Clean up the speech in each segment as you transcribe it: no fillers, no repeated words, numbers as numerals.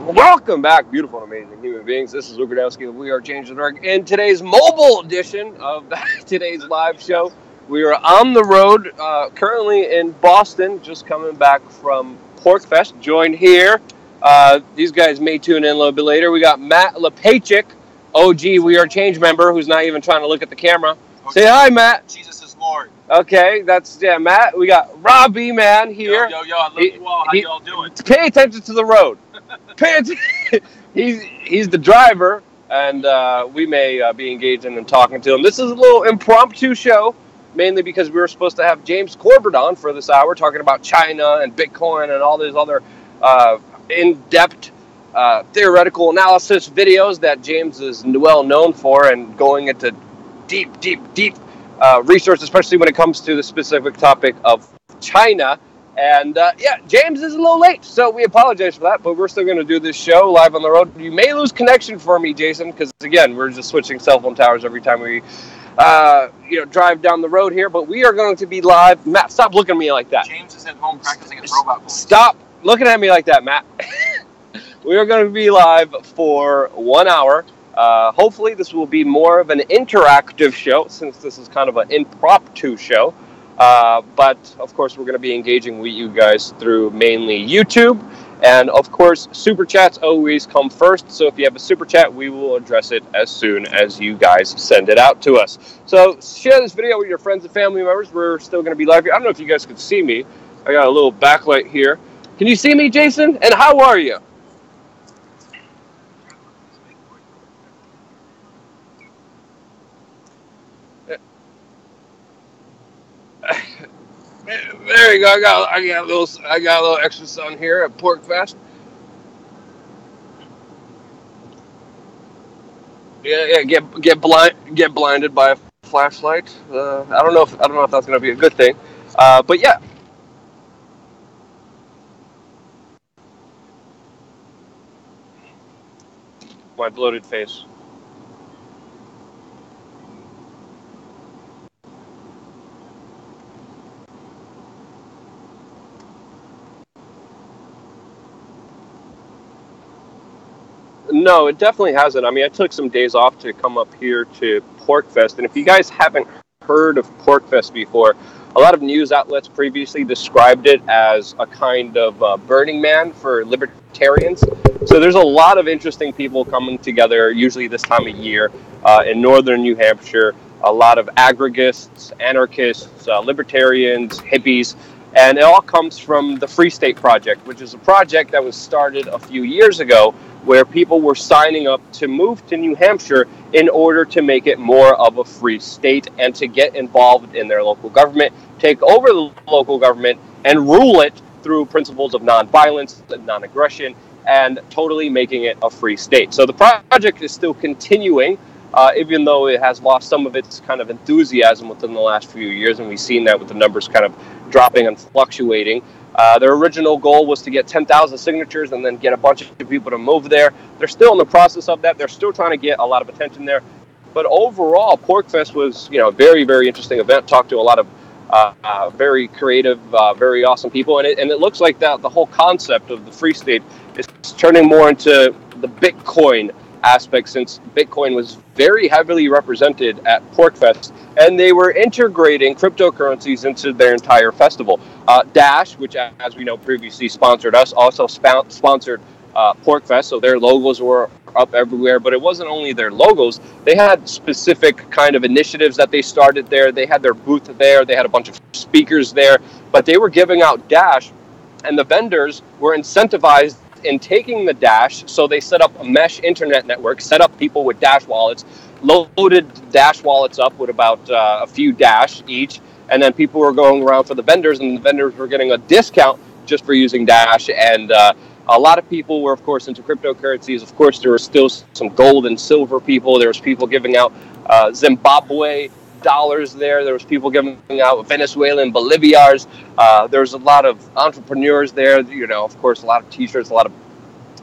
Welcome back, beautiful and amazing human beings. This is Rudkowski of WeAreChange. In today's mobile edition of today's live show, we are on the road, currently in Boston, just coming back from PorkFest. Joined here, these guys may tune in a little bit later. We got Matt Lepachik, OG WeAreChange member, who's not even trying to look at the camera. Say hi, Matt. Jesus is Lord. Okay, that's Matt. We got Robbie, man, here. Yo, I love you all. How y'all doing? Pay attention to the road. Pay attention. He's the driver, and we may be engaging and talking to him. This is a little impromptu show, mainly because we were supposed to have James Corbett on for this hour, talking about China and Bitcoin and all these other in-depth theoretical analysis videos that James is well known for, and going into deep research, especially when it comes to the specific topic of China. And James is a little late, so we apologize for that, but we're still going to do this show live on the road. You may lose connection for me, Jason, because again, we're just switching cell phone towers every time we drive down the road here, but we are going to be live. Matt, stop looking at me like that. James is at home practicing his robot voice. Stop looking at me like that, Matt. We are going to be live for 1 hour. Hopefully this will be more of an interactive show, since this is kind of an impromptu show. But of course we're going to be engaging with you guys through mainly YouTube, and of course super chats always come first, so if you have a super chat, we will address it as soon as you guys send it out to us. So share this video with your friends and family members. We're still going to be live here. I don't know if you guys can see me. I got a little backlight here. Can you see me, Jason? And how are you? There you go. I got a little extra sun here at PorkFest. Yeah. Get blinded by a flashlight. I don't know if that's going to be a good thing. But yeah. My bloated face. No, it definitely hasn't. I mean, I took some days off to come up here to PorkFest, and if you guys haven't heard of PorkFest before, a lot of news outlets previously described it as a kind of Burning Man for libertarians. So there's a lot of interesting people coming together, usually this time of year, in northern New Hampshire. A lot of aggregists, anarchists, libertarians, hippies, and it all comes from the Free State Project, which is a project that was started a few years ago, where people were signing up to move to New Hampshire in order to make it more of a free state and to get involved in their local government, take over the local government, and rule it through principles of nonviolence and non-aggression, and totally making it a free state. So the project is still continuing, even though it has lost some of its kind of enthusiasm within the last few years, and we've seen that with the numbers kind of dropping and fluctuating. Their original goal was to get 10,000 signatures and then get a bunch of people to move there. They're still in the process of that. They're still trying to get a lot of attention there. But overall, PorkFest was, a very, very interesting event. Talked to a lot of very creative, very awesome people. And it looks like that the whole concept of the Free State is turning more into the Bitcoin aspect, since Bitcoin was very heavily represented at PorkFest, and they were integrating cryptocurrencies into their entire festival. Dash, which as we know previously sponsored us, also sponsored PorkFest, so their logos were up everywhere. But it wasn't only their logos, they had specific kind of initiatives that they started there. They had their booth there, they had a bunch of speakers there, but they were giving out Dash, and the vendors were incentivized in taking the Dash. So they set up a mesh internet network, set up people with Dash wallets, loaded Dash wallets up with about a few Dash each, and then people were going around for the vendors, and the vendors were getting a discount just for using Dash. And a lot of people were, of course, into cryptocurrencies. Of course, there were still some gold and silver people. There was people giving out Zimbabwe dollars there. There was people giving out Venezuelan Boliviars. There's a lot of entrepreneurs there. Of course, a lot of T-shirts, a lot of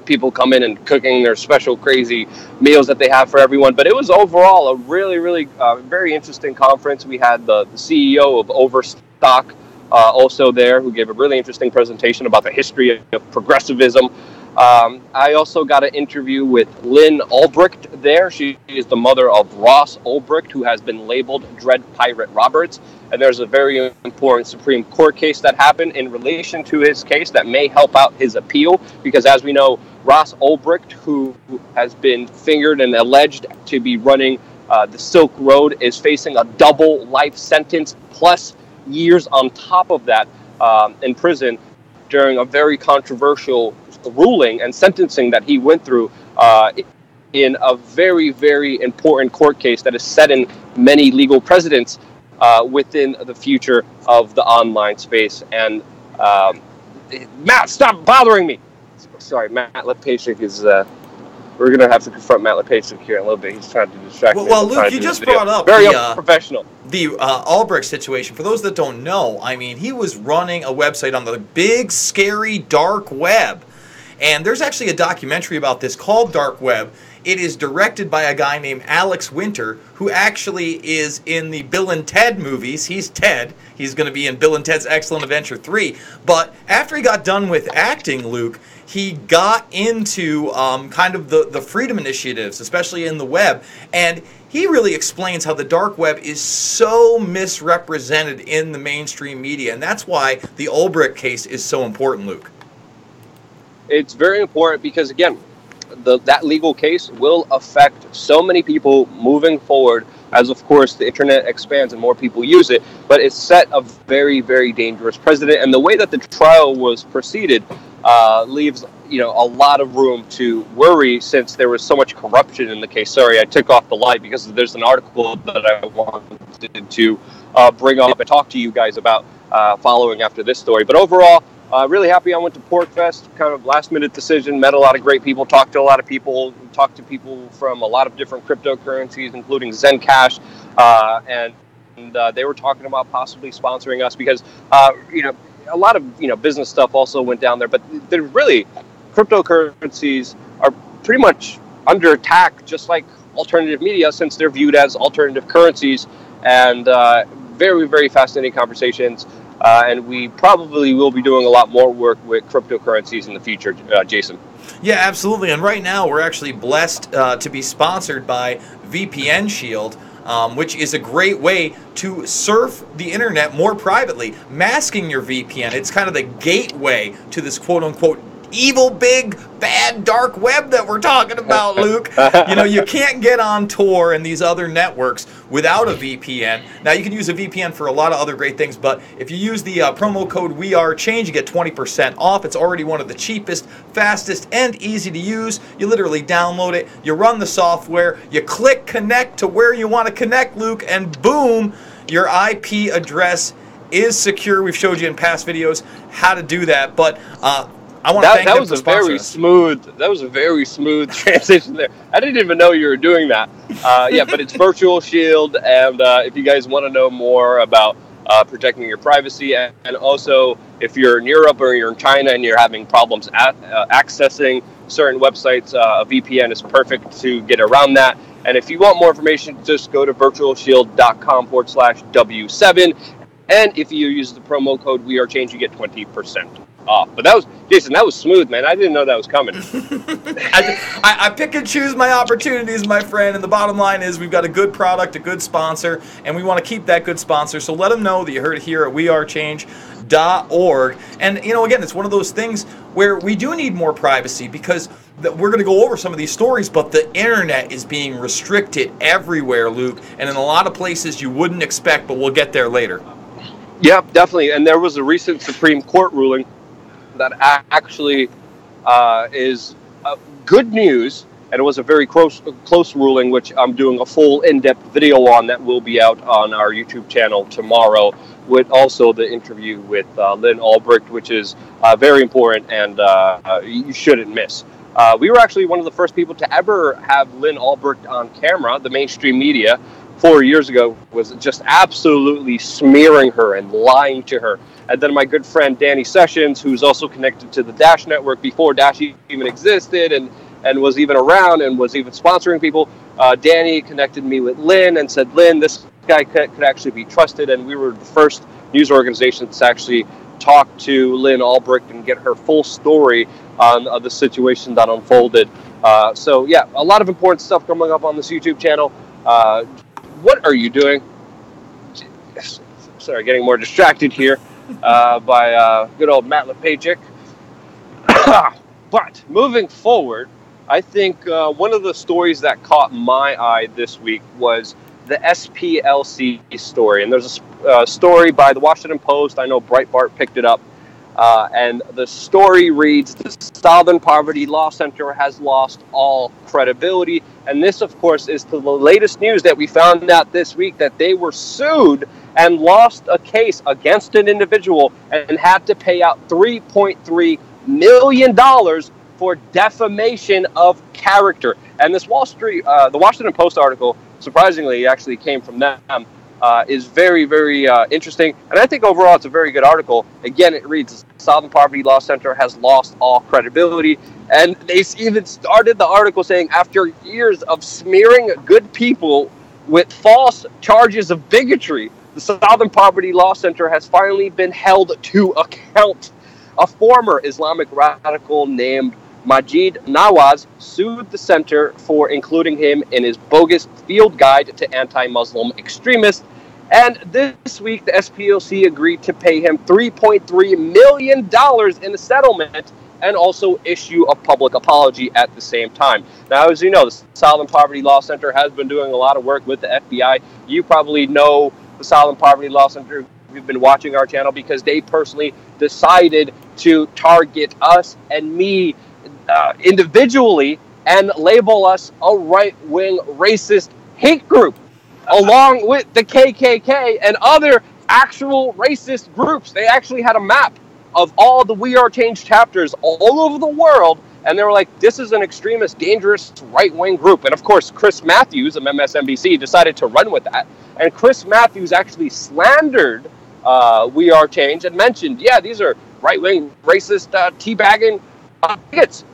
people come in and cooking their special crazy meals that they have for everyone. But it was overall a really, really very interesting conference. We had the CEO of Overstock also there, who gave a really interesting presentation about the history of progressivism. I also got an interview with Lynn Albrecht there. She is the mother of Ross Ulbricht, who has been labeled Dread Pirate Roberts. And there's a very important Supreme Court case that happened in relation to his case that may help out his appeal. Because as we know, Ross Ulbricht, who has been fingered and alleged to be running the Silk Road, is facing a double life sentence plus years on top of that in prison during a very controversial ruling and sentencing that he went through in a very, very important court case that is set in many legal precedents within the future of the online space. And Matt, stop bothering me. Sorry, Matt Lepasic is... we're going to have to confront Matt Lepasic here in a little bit. He's trying to distract me. Well, Luke, you just brought up very unprofessional. The Albrecht situation. For those that don't know, I mean, he was running a website on the big, scary dark web. And there's actually a documentary about this called Dark Web. It is directed by a guy named Alex Winter, who actually is in the Bill and Ted movies. He's Ted. He's going to be in Bill and Ted's Excellent Adventure 3. But after he got done with acting, Luke, he got into kind of the freedom initiatives, especially in the web. And he really explains how the dark web is so misrepresented in the mainstream media. And that's why the Ulbricht case is so important, Luke. It's very important because, again, that legal case will affect so many people moving forward as, of course, the internet expands and more people use it. But it's set a very, very dangerous precedent. And the way that the trial was proceeded leaves, a lot of room to worry since there was so much corruption in the case. Sorry, I took off the light because there's an article that I wanted to bring up and talk to you guys about following after this story. But overall, really happy I went to PorkFest, kind of last-minute decision, met a lot of great people, talked to a lot of people, talked to people from a lot of different cryptocurrencies, including Zencash, and they were talking about possibly sponsoring us because, a lot of, business stuff also went down there, but they're really, cryptocurrencies are pretty much under attack, just like alternative media, since they're viewed as alternative currencies, and very, very fascinating conversations. And we probably will be doing a lot more work with cryptocurrencies in the future, Jason. Yeah, absolutely. And right now, we're actually blessed to be sponsored by VPN Shield, which is a great way to surf the internet more privately. Masking your VPN, it's kind of the gateway to this quote-unquote evil, big, bad, dark web that we're talking about, Luke. You can't get on Tor and these other networks without a VPN. Now, you can use a VPN for a lot of other great things, but if you use the promo code WeAreChange, you get 20% off. It's already one of the cheapest, fastest, and easy to use. You literally download it, you run the software, you click connect to where you want to connect, Luke, and boom, your IP address is secure. We've showed you in past videos how to do that, but I want to thank them for sponsoring us. That was a very smooth transition there. I didn't even know you were doing that. But it's Virtual Shield, and if you guys want to know more about protecting your privacy, and also if you're in Europe or you're in China and you're having problems accessing certain websites, a VPN is perfect to get around that. And if you want more information, just go to virtualshield.com/W7. And if you use the promo code WeAreChange, you get 20% off. But that was, Jason, that was smooth, man. I didn't know that was coming. I pick and choose my opportunities, my friend, and the bottom line is we've got a good product, a good sponsor, and we want to keep that good sponsor. So let them know that you heard it here at WeAreChange.org. And, again, it's one of those things where we do need more privacy because we're going to go over some of these stories, but the internet is being restricted everywhere, Luke, and in a lot of places you wouldn't expect, but we'll get there later. Yeah, definitely. And there was a recent Supreme Court ruling that actually is good news, and it was a very close ruling, which I'm doing a full in-depth video on that will be out on our YouTube channel tomorrow, with also the interview with Lynn Albrecht, which is very important and you shouldn't miss. We were actually one of the first people to ever have Lynn Albrecht on camera. The mainstream media 4 years ago was just absolutely smearing her and lying to her. And then my good friend Danny Sessions, who's also connected to the Dash Network before Dash even existed and was even around and was even sponsoring people, Danny connected me with Lynn and said, Lynn, this guy could actually be trusted. And we were the first news organization to actually talk to Lynn Albrecht and get her full story on the situation that unfolded. So, yeah, a lot of important stuff coming up on this YouTube channel. What are you doing? Sorry, getting more distracted here by good old Matt Lepajik. But moving forward, I think one of the stories that caught my eye this week was the SPLC story. And there's a story by the Washington Post. I know Breitbart picked it up. And the story reads, the Southern Poverty Law Center has lost all credibility. And this, of course, is the latest news that we found out this week, that they were sued and lost a case against an individual and had to pay out $3.3 million for defamation of character. And this the Washington Post article, surprisingly, actually came from them, is very, very interesting. And I think overall it's a very good article. Again, it reads, the Southern Poverty Law Center has lost all credibility. And they even started the article saying, after years of smearing good people with false charges of bigotry, the Southern Poverty Law Center has finally been held to account. A former Islamic radical named Majid Nawaz sued the center for including him in his bogus field guide to anti-Muslim extremists. And this week, the SPLC agreed to pay him $3.3 million in a settlement and also issue a public apology at the same time. Now, as you know, the Southern Poverty Law Center has been doing a lot of work with the FBI. You probably know the Southern Poverty Law Center. You've been watching our channel because they personally decided to target us and me individually and label us a right-wing racist hate group, along with the KKK and other actual racist groups. They actually had a map of all the WeAreChange chapters all over the world, and they were like, this is an extremist, dangerous right-wing group. And of course, Chris Matthews of MSNBC decided to run with that. And Chris Matthews actually slandered WeAreChange and mentioned, yeah, these are right-wing, racist, teabagging bigots.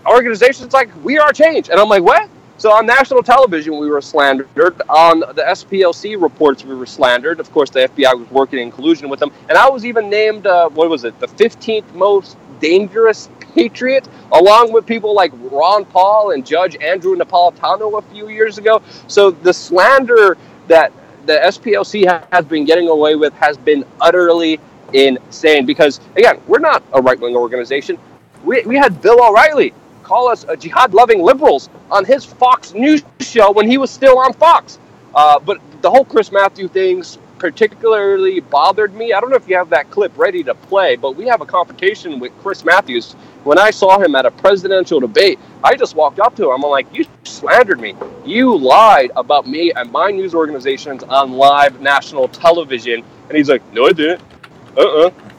Organizations like WeAreChange. And I'm like, what? So on national television, we were slandered. On the SPLC reports, we were slandered. Of course, the FBI was working in collusion with them. And I was even named, the 15th most dangerous patriot, along with people like Ron Paul and Judge Andrew Napolitano a few years ago. So the slander that the SPLC has been getting away with has been utterly insane. Because, again, we're not a right-wing organization. We had Bill O'Reilly call us a jihad-loving liberals on his Fox News show when he was still on Fox. But the whole Chris Matthews things particularly bothered me. I don't know if you have that clip ready to play, but we have a confrontation with Chris Matthews. When I saw him at a presidential debate, I just walked up to him. I'm like, you slandered me. You lied about me and my news organizations on live national television. And he's like, no, I didn't.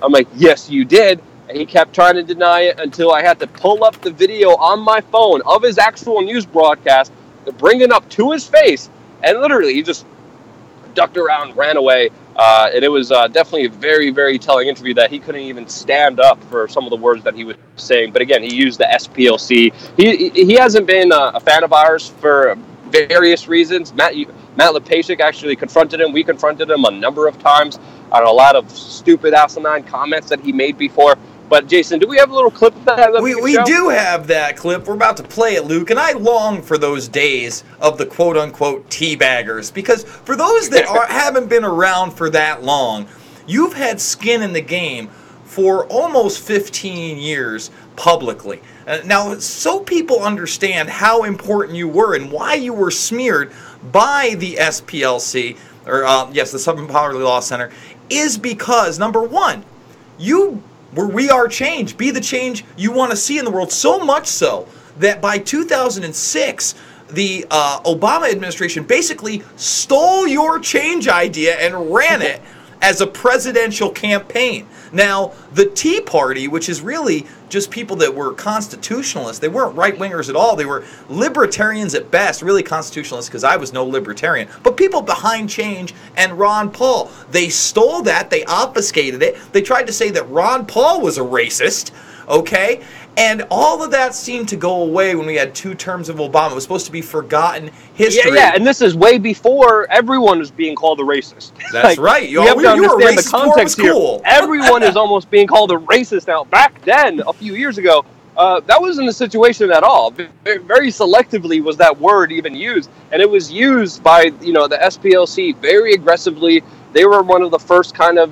I'm like, yes, you did. And he kept trying to deny it until I had to pull up the video on my phone of his actual news broadcast, to bring it up to his face, and literally he just ducked around, ran away. And it was definitely a very, very telling interview that he couldn't even stand up for some of the words that he was saying. But again, he used the SPLC. He hasn't been a fan of ours for various reasons. Matt Lepajik actually confronted him. We confronted him a number of times on a lot of stupid asinine comments that he made before. But, Jason, do we have a little clip of that? We do have that clip. We're about to play it, Luke, and I long for those days of the quote-unquote teabaggers, because for those that haven't been around for that long, you've had skin in the game for almost 15 years publicly. Now, so people understand how important you were and why you were smeared by the SPLC, or the Southern Poverty Law Center, is because, number one, you were WeAreChange. Be the change you want to see in the world. So much so that by 2006, the Obama administration basically stole your change idea and ran it as a presidential campaign. Now, the Tea Party, which is really just people that were constitutionalists, they weren't right-wingers at all. They were libertarians at best, really constitutionalists, because I was no libertarian. But people behind Change and Ron Paul, they stole that, they obfuscated it. They tried to say that Ron Paul was a racist, okay? And all of that seemed to go away when we had 2 terms of Obama. It was supposed to be forgotten history. Yeah, and this is way before everyone was being called a racist. That's right. You have to understand the context here. Cool. Everyone is almost being called a racist now. Back then, a few years ago, that wasn't a situation at all. Very selectively was that word even used, and it was used by the SPLC very aggressively. They were one of the first kind of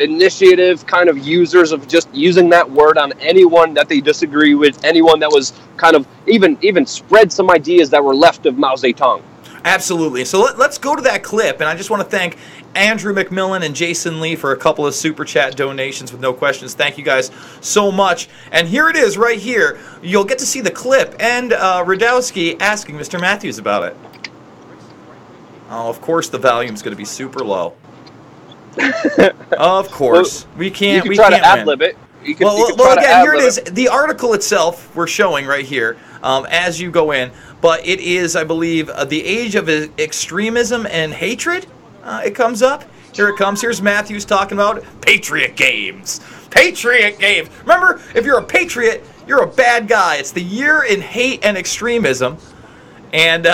initiative kind of users of just using that word on anyone that they disagree with, anyone that was kind of even spread some ideas that were left of Mao Zedong. Absolutely. So let's go to that clip, and I just want to thank Andrew McMillan and Jason Lee for a couple of super chat donations with no questions. Thank you guys so much. And here it is right here. You'll get to see the clip and Rudkowski asking Mr. Matthews about it. Oh, of course the volume's going to be super low. Of course. Well, we can't try to ad-lib it. Well, again, here it is. The article itself we're showing right here as you go in. But it is, I believe, the age of extremism and hatred. It comes up. Here it comes. Here's Matthews talking about Patriot Games. Patriot Games. Remember, if you're a patriot, you're a bad guy. It's the year in hate and extremism. And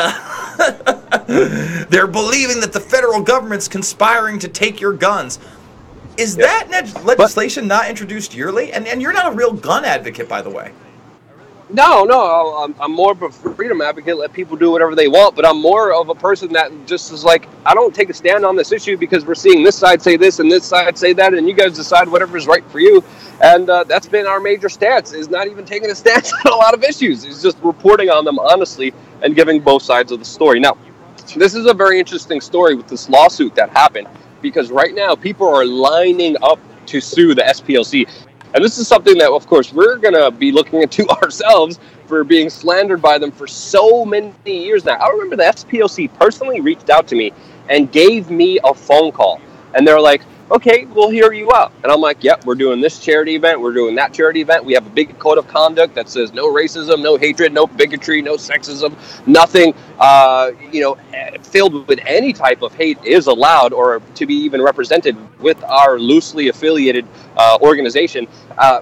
they're believing that the federal government's conspiring to take your guns. Is that legislation not introduced yearly? And you're not a real gun advocate, by the way. No, I'm more of a freedom advocate. Let people do whatever they want, but I'm more of a person that just is like, I don't take a stand on this issue because we're seeing this side say this and this side say that, and you guys decide whatever is right for you. And that's been our major stance, is not even taking a stance on a lot of issues. It's just reporting on them honestly and giving both sides of the story. Now, this is a very interesting story with this lawsuit that happened, because right now people are lining up to sue the SPLC. And this is something that, of course, we're going to be looking into ourselves for being slandered by them for so many years now. I remember the SPLC personally reached out to me and gave me a phone call. And they're like, okay, we'll hear you out. And I'm like, yep, we're doing this charity event. We're doing that charity event. We have a big code of conduct that says no racism, no hatred, no bigotry, no sexism, nothing, filled with any type of hate is allowed or to be even represented with our loosely affiliated organization.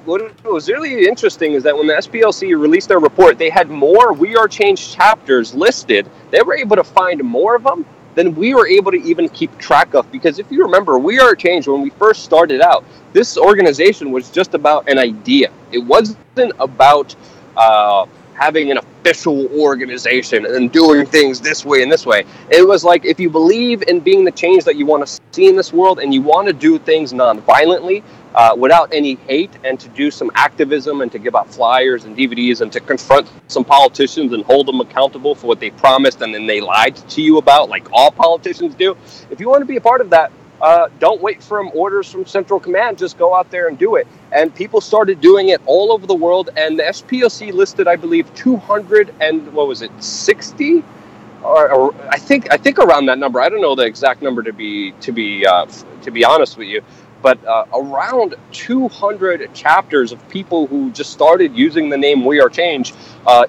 What was really interesting is that when the SPLC released their report, they had more WeAreChange chapters listed. They were able to find more of them than we were able to even keep track of. Because if you remember, WeAreChange, when we first started out, this organization was just about an idea. It wasn't about having an official organization and doing things this way and this way. It was like, if you believe in being the change that you want to see in this world and you want to do things non-violently, without any hate, and to do some activism and to give out flyers and DVDs and to confront some politicians and hold them accountable for what they promised and then they lied to you about, like all politicians do. If you want to be a part of that, don't wait for orders from Central Command. Just go out there and do it. And people started doing it all over the world. And the SPLC listed, I believe, 260, or I think around that number. I don't know the exact number to be honest with you. But around 200 chapters of people who just started using the name WeAreChange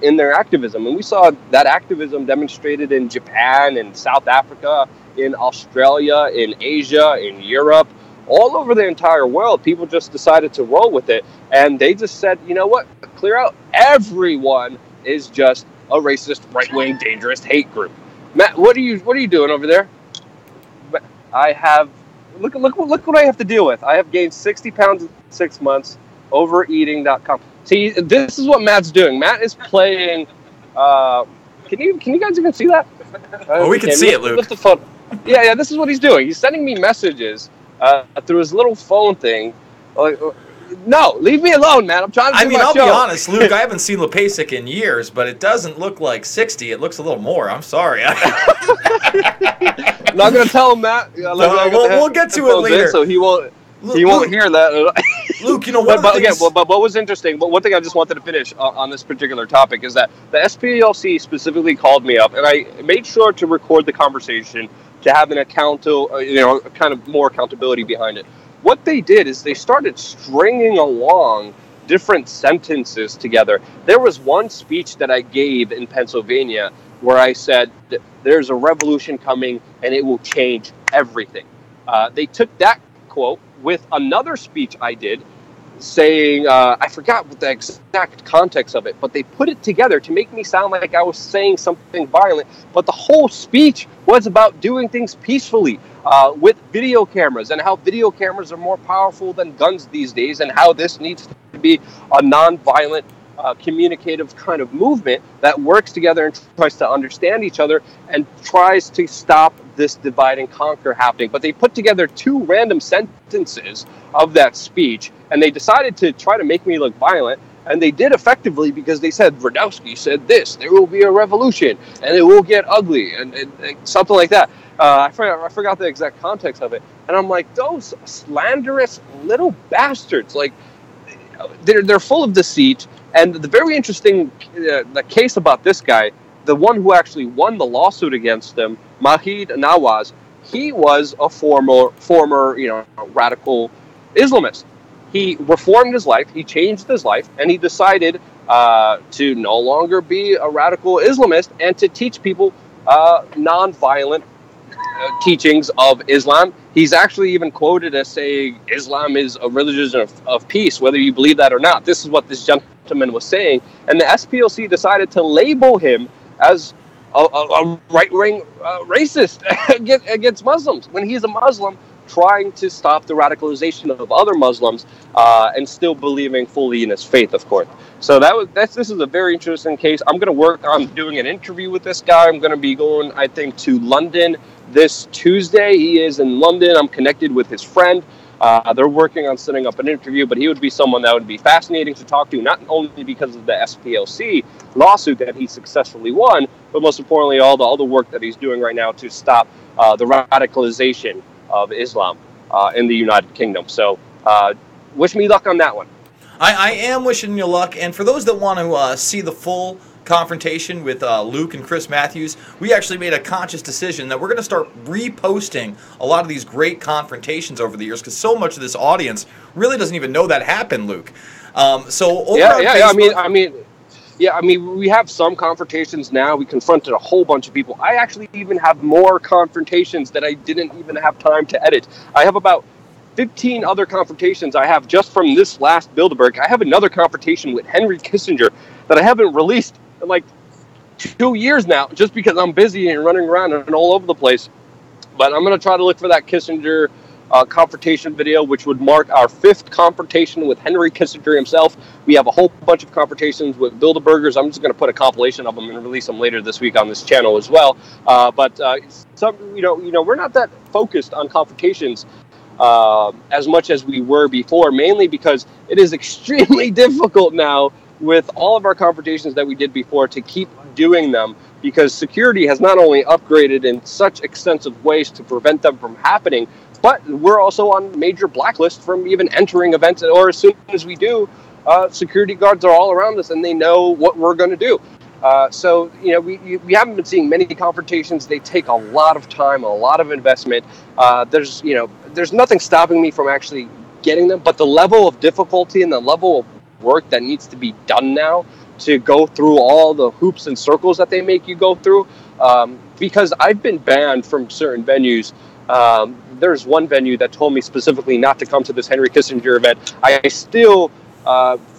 in their activism. And we saw that activism demonstrated in Japan, in South Africa, in Australia, in Asia, in Europe, all over the entire world. People just decided to roll with it. And they just said, you know what, clear out. Everyone is just a racist, right-wing, dangerous hate group. Matt, what are you doing over there? I have... Look what I have to deal with. I have gained 60 pounds in 6 months. Overeating.com. See, this is what Matt's doing. Matt is playing. Can you guys even see that? Oh, we can see it, Luke. Lift the phone. Yeah. This is what he's doing. He's sending me messages through his little phone thing. No, leave me alone, man. I'm trying to do my show. I'll be honest, Luke. I haven't seen LePasic in years, but it doesn't look like 60. It looks a little more. I'm sorry. I'm not going to tell him, Matt. We'll get to it later. So he won't hear that. Luke, you know what? But what was interesting, but one thing I just wanted to finish on this particular topic is that the SPLC specifically called me up, and I made sure to record the conversation to have an kind of more accountability behind it. What they did is they started stringing along different sentences together. There was one speech that I gave in Pennsylvania where I said, there's a revolution coming and it will change everything. They took that quote with another speech I did saying, I forgot what the exact context of it, but they put it together to make me sound like I was saying something violent. But the whole speech was about doing things peacefully with video cameras, and how video cameras are more powerful than guns these days, and how this needs to be a non-violent, communicative kind of movement that works together and tries to understand each other and tries to stop this divide and conquer happening. But they put together 2 random sentences of that speech, and they decided to try to make me look violent, and they did effectively, because they said, Rudkowski said this, there will be a revolution, and it will get ugly, and something like that. I forgot the exact context of it, and I'm like, those slanderous little bastards, like, they're full of deceit. And the very interesting the case about this guy, the one who actually won the lawsuit against him, Mahid Nawaz, he was a former radical Islamist. He reformed his life, he changed his life, and he decided to no longer be a radical Islamist and to teach people non-violent teachings of Islam. He's actually even quoted as saying Islam is a religion of peace, whether you believe that or not. This is what this gentleman was saying. And the SPLC decided to label him as a right-wing racist against Muslims, when he's a Muslim trying to stop the radicalization of other Muslims and still believing fully in his faith, of course. So this is a very interesting case. I'm going to work on doing an interview with this guy. I'm going to be going, I think, to London this Tuesday. He is in London. I'm connected with his friend. They're working on setting up an interview, but he would be someone that would be fascinating to talk to, not only because of the SPLC lawsuit that he successfully won, but most importantly, all the work that he's doing right now to stop the radicalization of Islam in the United Kingdom. So wish me luck on that one. I am wishing you luck, and for those that want to see the full confrontation with Luke and Chris Matthews, we actually made a conscious decision that we're going to start reposting a lot of these great confrontations over the years, because so much of this audience really doesn't even know that happened, Luke. So over on Facebook, I mean, we have some confrontations now. We confronted a whole bunch of people. I actually even have more confrontations that I didn't even have time to edit. I have about 15 other confrontations I have just from this last Bilderberg. I have another confrontation with Henry Kissinger that I haven't released in like 2 years now, just because I'm busy and running around and all over the place. But I'm going to try to look for that Kissinger confrontation video, which would mark our 5th confrontation with Henry Kissinger himself. We have a whole bunch of confrontations with Bilderbergers. I'm just going to put a compilation of them and release them later this week on this channel as well. But we're not that focused on confrontations as much as we were before, mainly because it is extremely difficult now with all of our confrontations that we did before to keep doing them, because security has not only upgraded in such extensive ways to prevent them from happening, but we're also on major blacklists from even entering events, or as soon as we do, security guards are all around us and they know what we're going to do. So we haven't been seeing many confrontations. They take a lot of time, a lot of investment. There's nothing stopping me from actually getting them, but the level of difficulty and the level of work that needs to be done now to go through all the hoops and circles that they make you go through, because I've been banned from certain venues. There's one venue that told me specifically not to come to this Henry Kissinger event. I still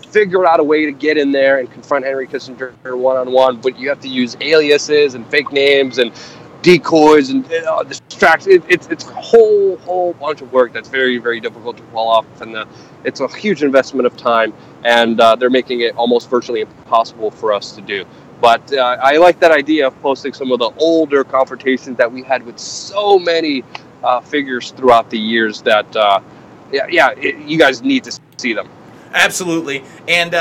figured out a way to get in there and confront Henry Kissinger one-on-one, but you have to use aliases and fake names and decoys and distractions. It's a whole bunch of work that's very, very difficult to pull off, and it's a huge investment of time, and they're making it almost virtually impossible for us to do. But I like that idea of posting some of the older confrontations that we had with so many figures throughout the years that, you guys need to see them. Absolutely. And,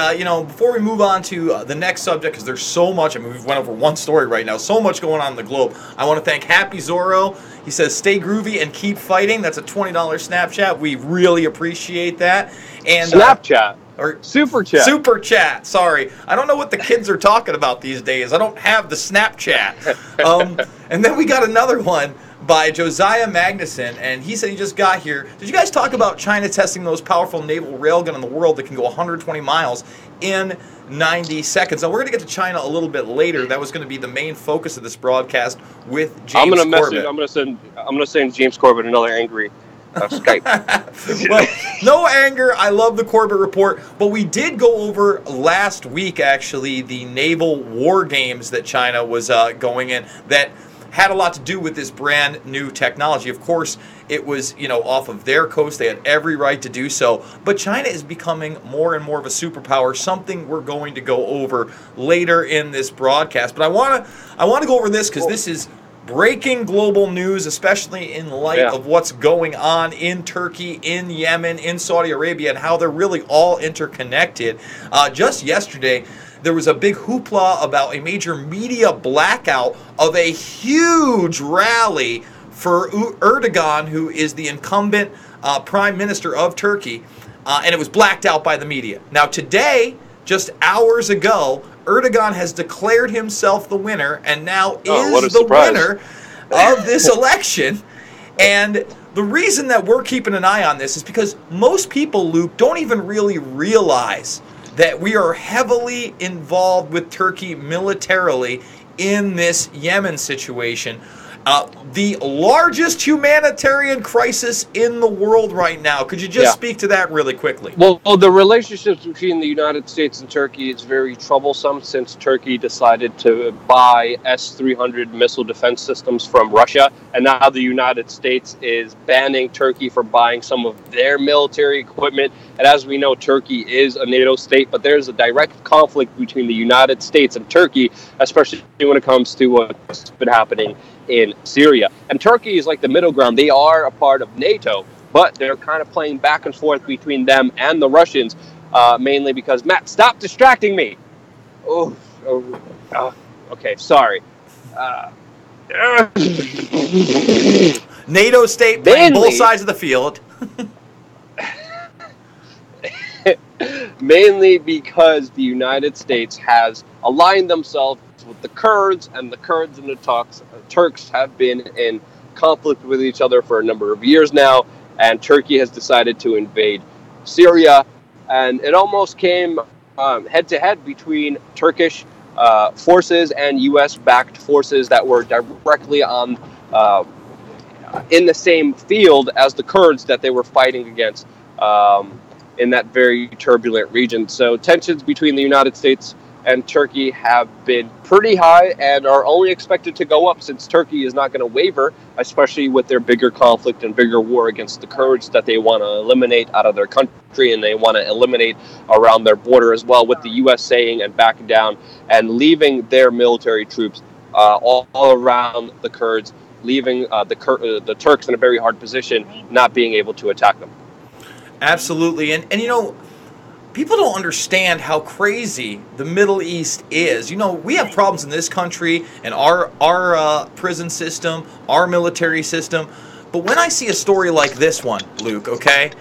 before we move on to the next subject, because there's so much, we went over one story right now, so much going on in the globe. I want to thank Happy Zorro. He says, stay groovy and keep fighting. That's a $20 Snapchat. We really appreciate that. And Snapchat. Or Super Chat. Super Chat, sorry. I don't know what the kids are talking about these days. I don't have the Snapchat. And then we got another one by Josiah Magnuson, and he said he just got here. Did you guys talk about China testing the most powerful naval railgun in the world that can go 120 miles in 90 seconds? Now, we're going to get to China a little bit later. That was going to be the main focus of this broadcast with James Corbett. I'm going to send James Corbett another angry Skype. Well, no anger. I love the Corbett Report, but we did go over last week, actually, the naval war games that China was going in that had a lot to do with this brand new technology. Of course, it was, off of their coast. They had every right to do so. But China is becoming more and more of a superpower, something we're going to go over later in this broadcast. But I want to go over this because this is breaking global news, especially in light of what's going on in Turkey, in Yemen, in Saudi Arabia, and how they're really all interconnected. Just yesterday, there was a big hoopla about a major media blackout of a huge rally for Erdogan, who is the incumbent prime minister of Turkey, and it was blacked out by the media. Now today, just hours ago, Erdogan has declared himself the winner and now is the winner of this election. And the reason that we're keeping an eye on this is because most people, Luke, don't even really realize that we are heavily involved with Turkey militarily in this Yemen situation. The largest humanitarian crisis in the world right now. Could you just speak to that really quickly? Well, the relationships between the United States and Turkey is very troublesome since Turkey decided to buy S-300 missile defense systems from Russia, and now the United States is banning Turkey from buying some of their military equipment. And as we know, Turkey is a NATO state, but there's a direct conflict between the United States and Turkey, especially when it comes to what's been happening in Syria. And Turkey is like the middle ground. They are a part of NATO, but they're kind of playing back and forth between them and the Russians, mainly because, Matt, stop distracting me. Okay, sorry. NATO state playing both sides of the field. Mainly because the United States has aligned themselves with the Kurds, and the Kurds and the Turks have been in conflict with each other for a number of years now, and Turkey has decided to invade Syria, and it almost came head-to-head between Turkish forces and U.S.-backed forces that were directly on in the same field as the Kurds that they were fighting against in that very turbulent region. So tensions between the United States and Turkey have been pretty high and are only expected to go up since Turkey is not going to waver, especially with their bigger conflict and bigger war against the Kurds that they want to eliminate out of their country, and they want to eliminate around their border as well, with the U.S. saying and backing down and leaving their military troops all around the Kurds, leaving the Turks in a very hard position, not being able to attack them. Absolutely. And people don't understand how crazy the Middle East is. We have problems in this country and our prison system, our military system. But when I see a story like this one, Luke, okay,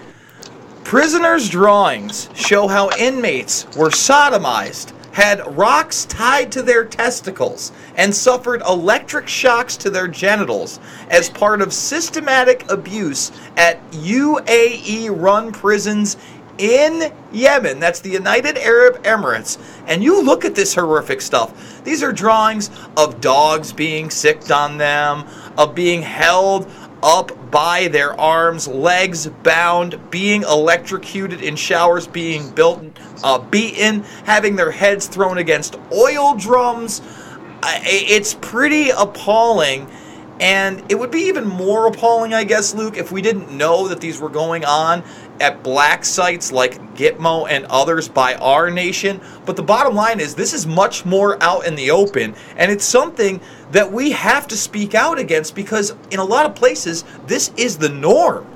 prisoners' drawings show how inmates were sodomized, had rocks tied to their testicles, and suffered electric shocks to their genitals as part of systematic abuse at UAE-run prisons in Yemen. That's the United Arab Emirates. And you look at this horrific stuff. These are drawings of dogs being sicked on them, of being held up by their arms, legs bound, being electrocuted in showers, being beaten, having their heads thrown against oil drums. It's pretty appalling. And it would be even more appalling, I guess, Luke, if we didn't know that these were going on at black sites like Gitmo and others by our nation. But the bottom line is this is much more out in the open, and it's something that we have to speak out against because in a lot of places, this is the norm.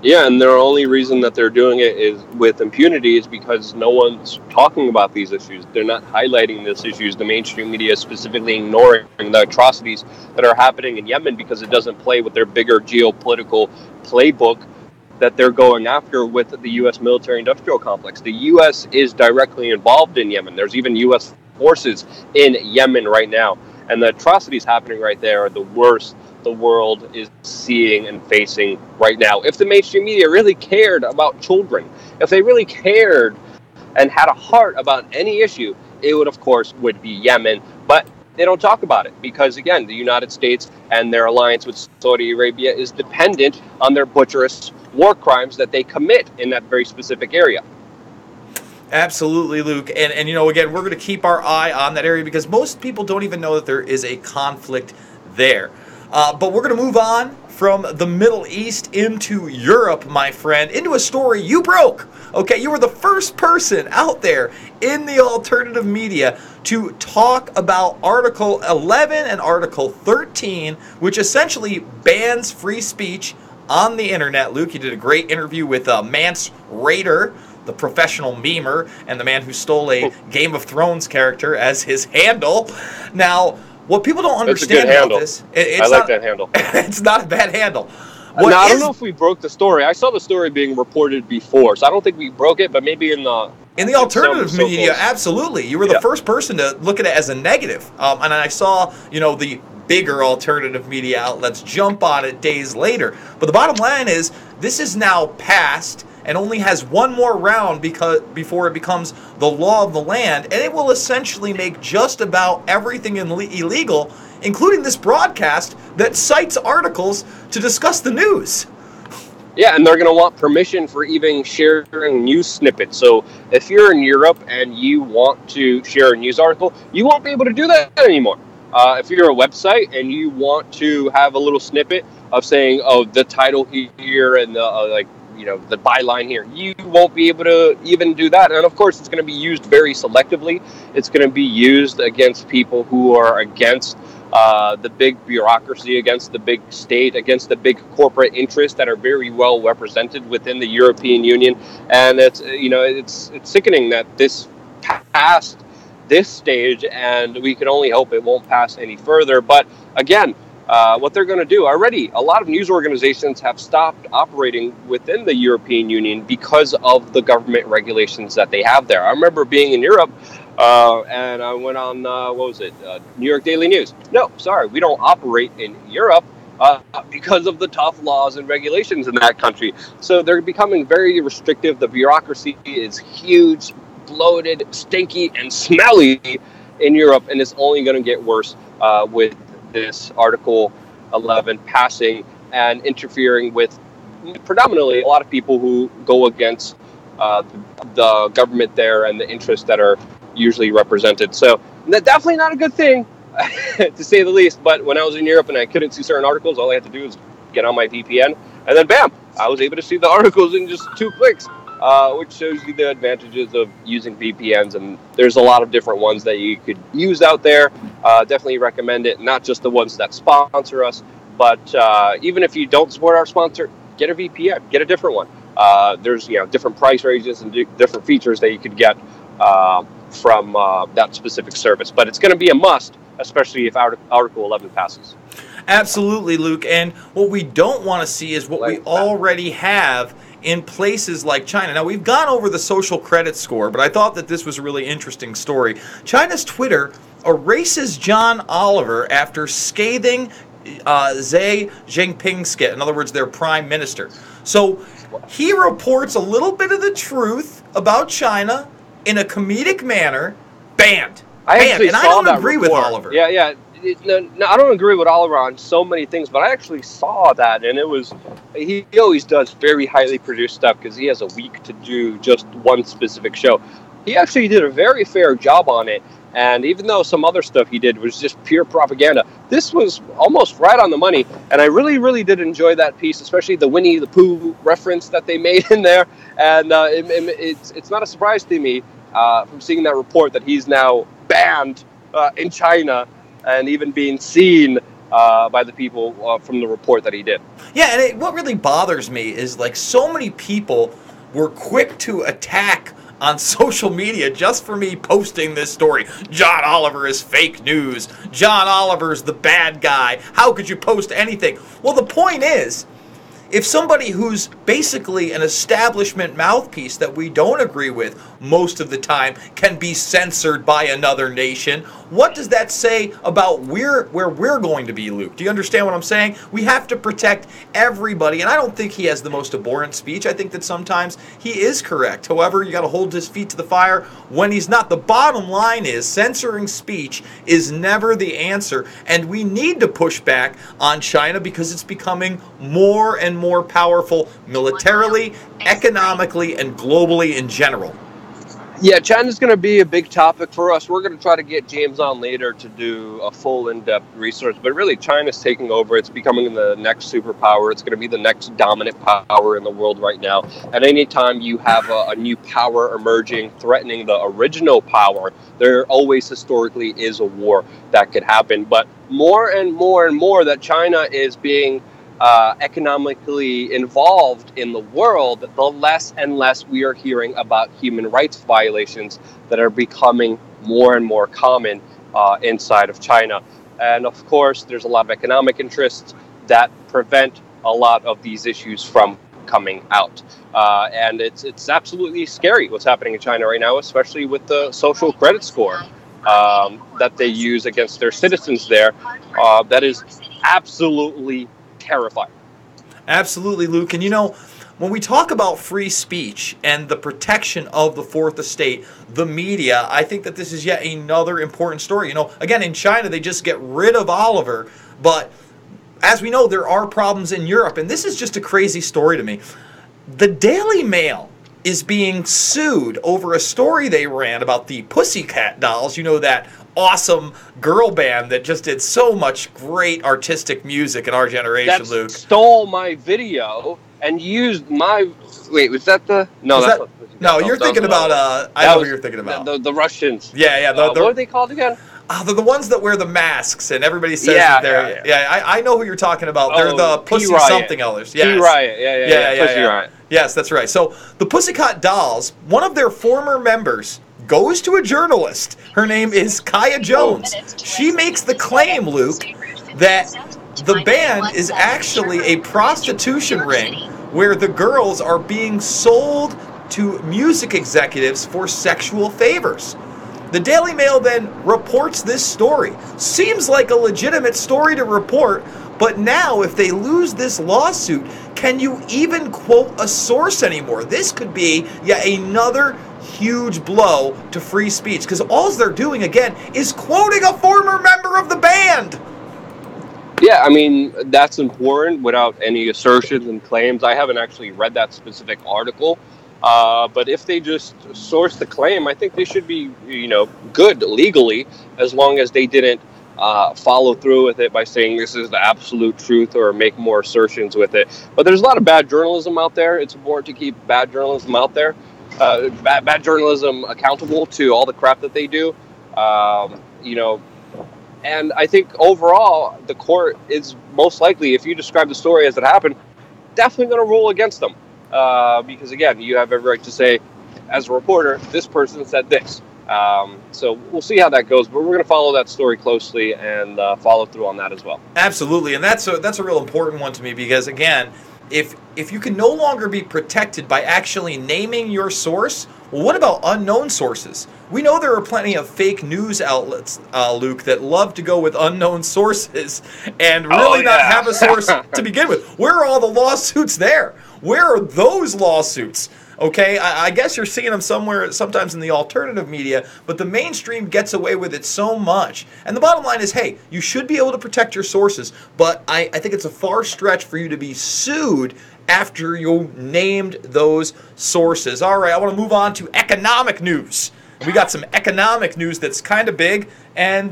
Yeah, and the only reason that they're doing it is with impunity is because no one's talking about these issues. They're not highlighting these issues. The mainstream media is specifically ignoring the atrocities that are happening in Yemen because it doesn't play with their bigger geopolitical playbook that they're going after with the U.S. military-industrial complex. The U.S. is directly involved in Yemen. There's even U.S. forces in Yemen right now. And the atrocities happening right there are the worst the world is seeing and facing right now. If the mainstream media really cared about children, if they really cared and had a heart about any issue, it would, of course, be Yemen. But they don't talk about it because, again, the United States and their alliance with Saudi Arabia is dependent on their butcherous war crimes that they commit in that very specific area. Absolutely, Luke. And again, we're going to keep our eye on that area because most people don't even know that there is a conflict there. But we're going to move on from the Middle East into Europe, my friend, into a story you broke. Okay, you were the first person out there in the alternative media to talk about Article 11 and Article 13, which essentially bans free speech on the internet. Luke, you did a great interview with Mance Raider, the professional memer, and the man who stole a Game of Thrones character as his handle. Now, what people don't understand about this... I like that handle. It's not a bad handle. I don't know if we broke the story. I saw the story being reported before, so I don't think we broke it, but maybe in the alternative media, absolutely. You were the first person to look at it as a negative. And I saw, the bigger alternative media outlets jump on it days later. But the bottom line is, this is now passed and only has one more round before it becomes the law of the land, and it will essentially make just about everything illegal, including this broadcast that cites articles to discuss the news. Yeah, and they're going to want permission for even sharing news snippets. So if you're in Europe and you want to share a news article, you won't be able to do that anymore. If you're a website and you want to have a little snippet of saying, the title here and the byline here, you won't be able to even do that. And of course, it's going to be used very selectively. It's going to be used against people who are against the big bureaucracy, against the big state, against the big corporate interests that are very well represented within the European Union. And it's sickening that this passed this stage, and we can only hope it won't pass any further. But again, what they're going to do already, a lot of news organizations have stopped operating within the European Union because of the government regulations that they have there. I remember being in Europe, and I went on, New York Daily News. No, sorry, we don't operate in Europe because of the tough laws and regulations in that country. So they're becoming very restrictive. The bureaucracy is huge, bloated, stinky, and smelly in Europe, and it's only going to get worse with this Article 11 passing and interfering with predominantly a lot of people who go against the government there and the interests that are usually represented. So definitely not a good thing, to say the least. But when I was in Europe and I couldn't see certain articles, all I had to do was get on my VPN, and then bam, I was able to see the articles in just 2 clicks. Which shows you the advantages of using VPNs, and there's a lot of different ones that you could use out there. Definitely recommend it, not just the ones that sponsor us, but even if you don't support our sponsor, get a VPN, get a different one. There's different price ranges and different features that you could get from that specific service, but it's going to be a must, especially if Article 11 passes. Absolutely, Luke, and what we don't want to see is what we already have in places like China. Now, we've gone over the social credit score, but I thought that this was a really interesting story. China's Twitter erases John Oliver after scathing Xi Jinping's skit, in other words, their prime minister. So he reports a little bit of the truth about China in a comedic manner. Banned. I don't agree with Oliver. Yeah. No, I don't agree with Oliver on so many things, but I actually saw that, and he always does very highly produced stuff because he has a week to do just one specific show. He actually did a very fair job on it, and even though some other stuff he did was just pure propaganda, this was almost right on the money, and I really, really did enjoy that piece, especially the Winnie the Pooh reference that they made in there, and it's not a surprise to me from seeing that report that he's now banned in China, and even being seen by the people from the report that he did. Yeah, and what really bothers me is so many people were quick to attack on social media just for me posting this story. John Oliver is fake news. John Oliver's the bad guy. How could you post anything? Well, the point is, if somebody who's basically an establishment mouthpiece that we don't agree with most of the time can be censored by another nation. What does that say about where we're going to be, Luke? Do you understand what I'm saying? We have to protect everybody, and I don't think he has the most abhorrent speech. I think that sometimes he is correct. However, you got to hold his feet to the fire when he's not. The bottom line is censoring speech is never the answer, and we need to push back on China because it's becoming more and more powerful militarily, economically, and globally in general. Yeah, China's going to be a big topic for us. We're going to try to get James on later to do a full in-depth research. But really, China's taking over. It's becoming the next superpower. It's going to be the next dominant power in the world right now. At any time you have a new power emerging, threatening the original power, there always historically is a war that could happen. But more and more and more that China is being economically involved in the world, the less and less we are hearing about human rights violations that are becoming more and more common inside of China. And of course, there's a lot of economic interests that prevent a lot of these issues from coming out. And it's absolutely scary what's happening in China right now, especially with the social credit score that they use against their citizens there. That is absolutely terrifying. Absolutely, Luke. And you know, when we talk about free speech and the protection of the fourth estate, the media, I think that this is yet another important story. You know, again, in China, they just get rid of Oliver, but as we know, there are problems in Europe, and this is just a crazy story to me. The Daily Mail is being sued over a story they ran about the Pussycat Dolls. You know, that awesome girl band that just did so much great artistic music in our generation, Luke. Stole my video and used my... Wait, was that the... No, that's not... No, you're thinking about... I know what you're thinking about. The Russians. Yeah. What are they called again? They're the ones that wear the masks, and everybody says that they're... Yeah, I know who you're talking about. They're the Pussy something others. Yes. P-Riot. Yeah. Pussy Riot. Yes, that's right. So the Pussycat Dolls, one of their former members goes to a journalist. Her name is Kaya Jones. She makes the claim, Luke, that the band is actually a prostitution ring where the girls are being sold to music executives for sexual favors. The Daily Mail then reports this story. Seems like a legitimate story to report, but now if they lose this lawsuit, can you even quote a source anymore? This could be yet another huge blow to free speech, because all they're doing, again, is quoting a former member of the band. Yeah, I mean, that's important without any assertions and claims. I haven't actually read that specific article, but if they just source the claim, I think they should be, good legally, as long as they didn't follow through with it by saying this is the absolute truth or make more assertions with it. But there's a lot of bad journalism out there. It's important to keep bad journalism out there. Bad journalism accountable to all the crap that they do, and I think overall the court is most likely, if you describe the story as it happened, definitely going to rule against them, because again, you have every right to say, as a reporter, this person said this. So we'll see how that goes, but we're going to follow that story closely and follow through on that as well. Absolutely, and that's a real important one to me, because again, if you can no longer be protected by actually naming your source, well, what about unknown sources? We know there are plenty of fake news outlets, Luke, that love to go with unknown sources and really not have a source to begin with. Where are all the lawsuits there? Where are those lawsuits? Okay, I guess you're seeing them sometimes in the alternative media, but the mainstream gets away with it so much. And the bottom line is, hey, you should be able to protect your sources, but I think it's a far stretch for you to be sued after you named those sources. All right, I want to move on to economic news. We got some economic news that's kind of big and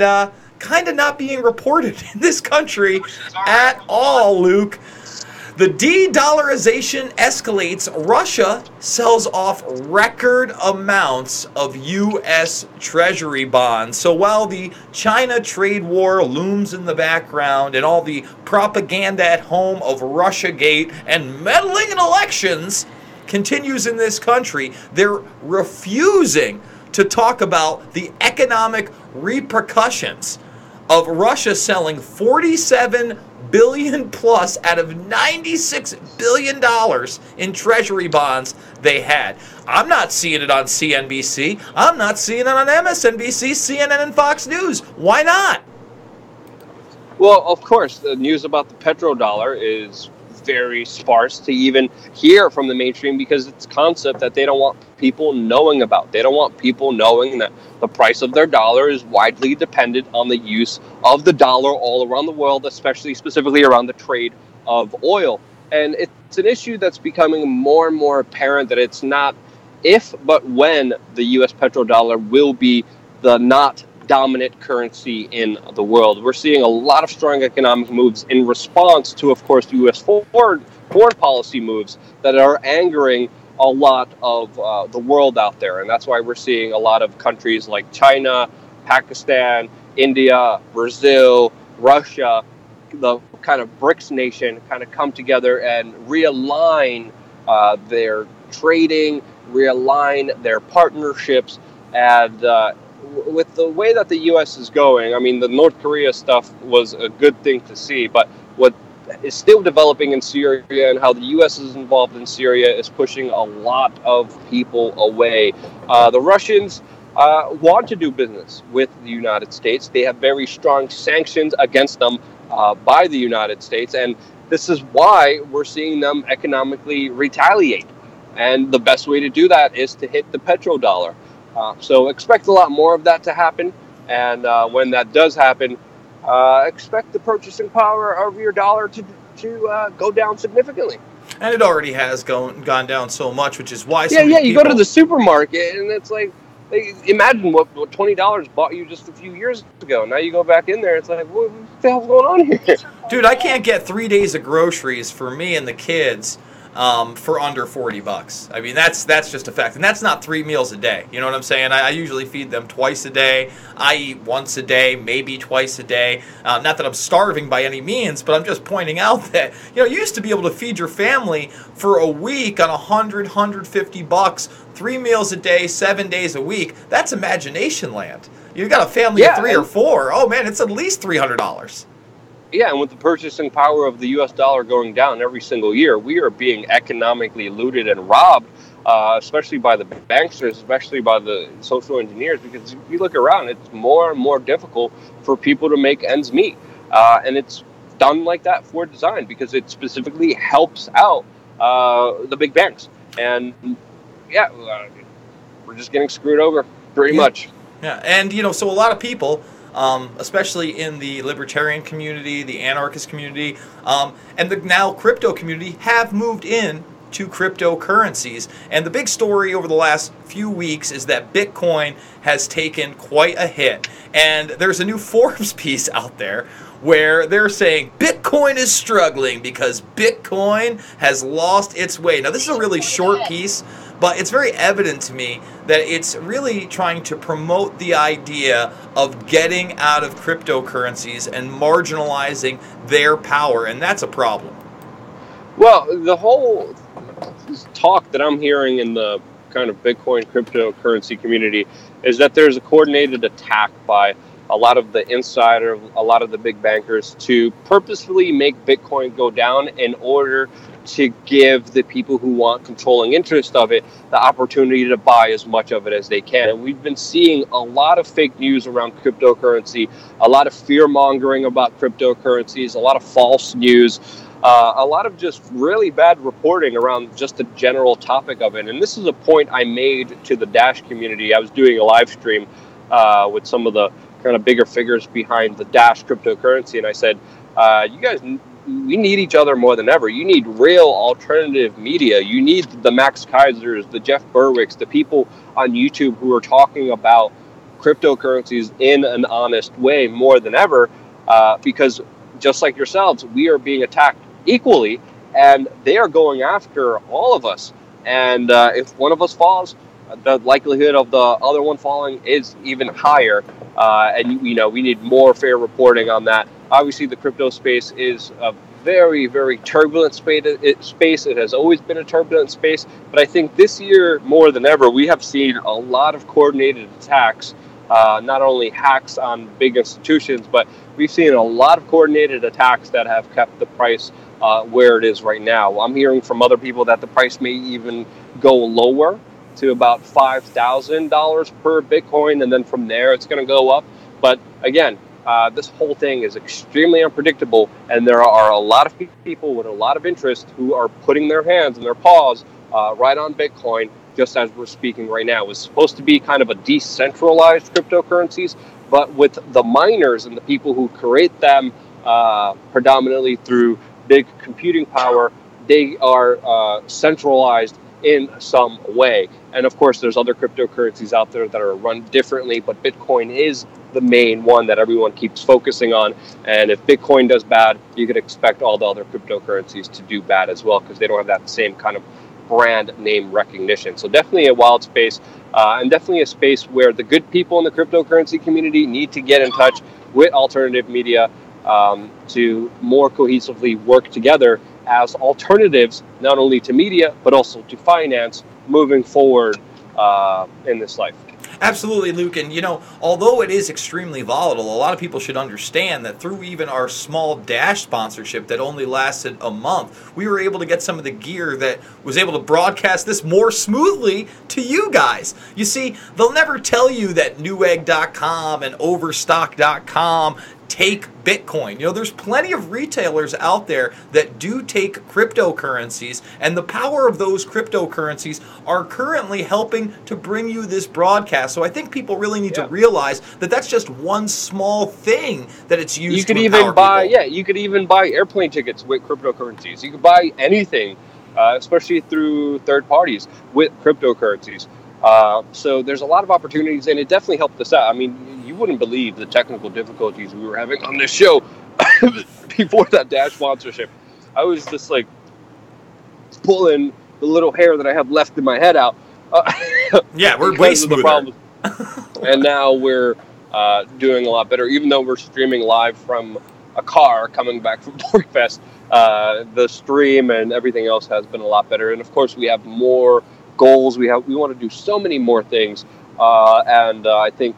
kind of not being reported in this country at all, Luke. The de-dollarization escalates. Russia sells off record amounts of U.S. Treasury bonds. So while the China trade war looms in the background and all the propaganda at home of Russiagate and meddling in elections continues in this country, they're refusing to talk about the economic repercussions of Russia selling $47 billion plus out of $96 billion in treasury bonds they had. I'm not seeing it on CNBC. I'm not seeing it on MSNBC, CNN, and Fox News. Why not? Well, of course, the news about the petrodollar is very sparse to even hear from the mainstream because it's a concept that they don't want people knowing about. They don't want people knowing that the price of their dollar is widely dependent on the use of the dollar all around the world, especially specifically around the trade of oil. And it's an issue that's becoming more and more apparent that it's not if, but when the U.S. petrodollar will be the not dominant currency in the world. We're seeing a lot of strong economic moves in response to, of course, U.S. foreign policy moves that are angering a lot of the world out there. And that's why we're seeing a lot of countries like China, Pakistan, India, Brazil, Russia, the kind of BRICS nation kind of come together and realign their trading, realign their partnerships, and with the way that the U.S. is going, I mean, the North Korea stuff was a good thing to see, but what is still developing in Syria and how the U.S. is involved in Syria is pushing a lot of people away. The Russians want to do business with the United States. They have very strong sanctions against them by the United States, and this is why we're seeing them economically retaliate. And the best way to do that is to hit the petrodollar. So expect a lot more of that to happen. And when that does happen, expect the purchasing power of your dollar to go down significantly. And it already has gone down so much, which is why you go to the supermarket and it's like, imagine what $20 bought you just a few years ago. Now you go back in there, it's like, what the hell's going on here? Dude, I can't get 3 days of groceries for me and the kids for under $40. I mean, that's just a fact. And that's not 3 meals a day. You know what I'm saying? I usually feed them twice a day. I eat once a day, maybe twice a day. Not that I'm starving by any means, but I'm just pointing out that, you used to be able to feed your family for a week on $150, 3 meals a day, 7 days a week. That's imagination land. You got a family of 3 or 4. Oh, man, it's at least $300. Yeah, and with the purchasing power of the U.S. dollar going down every single year, we are being economically looted and robbed, especially by the banksters, especially by the social engineers, because if you look around, it's more and more difficult for people to make ends meet. And it's done like that for design because it specifically helps out the big banks. And, we're just getting screwed over pretty much. Yeah, and, so a lot of people, especially in the libertarian community, the anarchist community, and the now crypto community have moved in to cryptocurrencies. And the big story over the last few weeks is that Bitcoin has taken quite a hit. And there's a new Forbes piece out there where they're saying Bitcoin is struggling because Bitcoin has lost its way. Now, this is a really short piece, but it's very evident to me that it's really trying to promote the idea of getting out of cryptocurrencies and marginalizing their power, and that's a problem. Well, the whole talk that I'm hearing in the kind of Bitcoin cryptocurrency community is that there's a coordinated attack by a lot of the insider, a lot of the big bankers to purposefully make Bitcoin go down in order to give the people who want controlling interest of it the opportunity to buy as much of it as they can. And we've been seeing a lot of fake news around cryptocurrency, a lot of fear mongering about cryptocurrencies, a lot of false news, a lot of just really bad reporting around just the general topic of it. And this is a point I made to the Dash community. I was doing a live stream with some of the kind of bigger figures behind the Dash cryptocurrency, and I said, you guys, we need each other more than ever. You need real alternative media. You need the Max Kaisers, the Jeff Berwicks, the people on YouTube who are talking about cryptocurrencies in an honest way more than ever, because just like yourselves, we are being attacked equally, and they are going after all of us. And if one of us falls, the likelihood of the other one falling is even higher. And, we need more fair reporting on that. Obviously, the crypto space is a very, very turbulent space. It has always been a turbulent space. But I think this year, more than ever, we have seen a lot of coordinated attacks not only hacks on big institutions, but we've seen a lot of coordinated attacks that have kept the price where it is right now. I'm hearing from other people that the price may even go lower to about $5,000 per Bitcoin, and then from there it's going to go up. But again, this whole thing is extremely unpredictable, and there are a lot of people with a lot of interest who are putting their hands and their paws right on Bitcoin, just as we're speaking right now. It was supposed to be kind of a decentralized cryptocurrencies, but with the miners and the people who create them predominantly through big computing power, they are centralized in some way. And of course, there's other cryptocurrencies out there that are run differently, but Bitcoin is the main one that everyone keeps focusing on. And if Bitcoin does bad, you could expect all the other cryptocurrencies to do bad as well, because they don't have that same kind of brand name recognition. So definitely a wild space, and definitely a space where the good people in the cryptocurrency community need to get in touch with alternative media to more cohesively work together as alternatives, not only to media, but also to finance moving forward in this life. Absolutely, Luke. And, although it is extremely volatile, a lot of people should understand that through even our small Dash sponsorship that only lasted a month, we were able to get some of the gear that was able to broadcast this more smoothly to you guys. You see, they'll never tell you that Newegg.com and Overstock.com take Bitcoin. There's plenty of retailers out there that do take cryptocurrencies, and the power of those cryptocurrencies are currently helping to bring you this broadcast. So I think people really need to realize that that's just one small thing that it's used to empower people. You could even buy airplane tickets with cryptocurrencies. You could buy anything, especially through third parties with cryptocurrencies. So there's a lot of opportunities, and it definitely helped us out. I mean, you wouldn't believe the technical difficulties we were having on this show before that Dash sponsorship. I was just like pulling the little hair that I have left in my head out. We're way smoother. And now we're doing a lot better, even though we're streaming live from a car coming back from PorkFest. The stream and everything else has been a lot better, and of course we have more goals. We want to do so many more things, and I think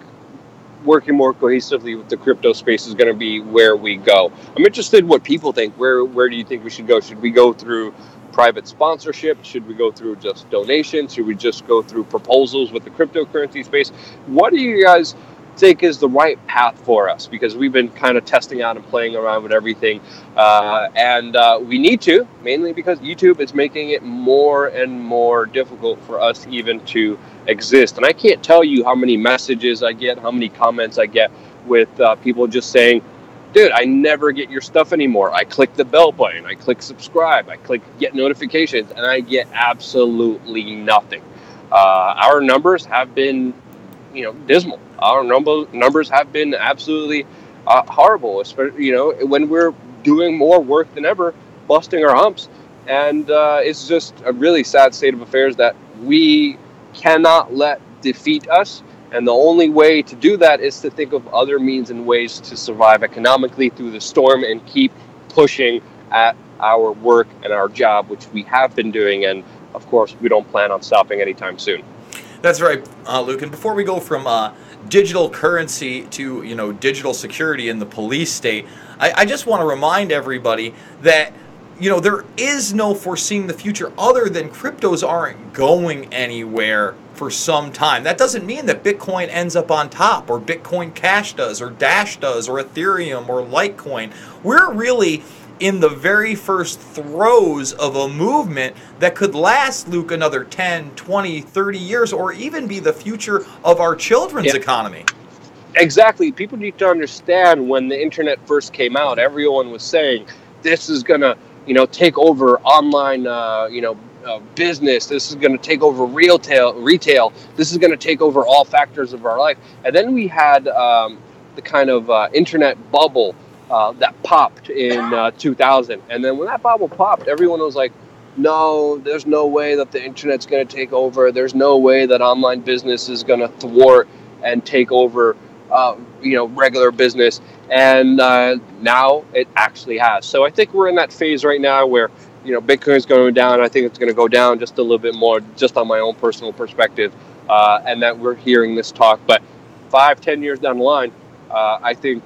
working more cohesively with the crypto space is going to be where we go. I'm interested in what people think. Where do you think we should go? Should we go through private sponsorship? Should we go through just donations? Should we just go through proposals with the cryptocurrency space? What do you guys think is the right path for us? Because we've been kind of testing out and playing around with everything, and we need to, mainly because YouTube is making it more and more difficult for us even to exist. And I can't tell you how many messages I get, how many comments I get with people just saying, dude, I never get your stuff anymore. I click the bell button, I click subscribe, I click get notifications, and I get absolutely nothing. Our numbers have been dismal. Our numbers have been absolutely horrible, especially, when we're doing more work than ever, busting our humps. And it's just a really sad state of affairs that we cannot let defeat us. And the only way to do that is to think of other means and ways to survive economically through the storm and keep pushing at our work and our job, which we have been doing. And of course, we don't plan on stopping anytime soon. That's right, Luke. And before we go from digital currency to digital security in the police state, I just want to remind everybody that there is no foreseeing the future other than cryptos aren't going anywhere for some time. That doesn't mean that Bitcoin ends up on top, or Bitcoin Cash does, or Dash does, or Ethereum, or Litecoin. We're really in the very first throes of a movement that could last, Luke, another 10, 20, 30 years, or even be the future of our children's economy. Exactly. People need to understand, when the internet first came out, everyone was saying this is going to, take over online, business. This is going to take over retail. This is going to take over all factors of our life. And then we had the kind of internet bubble that popped in 2000. And then when that bubble popped, everyone was like, no, there's no way that the internet's going to take over. There's no way that online business is going to thwart and take over regular business. And now it actually has. So I think we're in that phase right now where Bitcoin's going down. I think it's going to go down just a little bit more, just on my own personal perspective, and that we're hearing this talk. But 5-10 years down the line, I think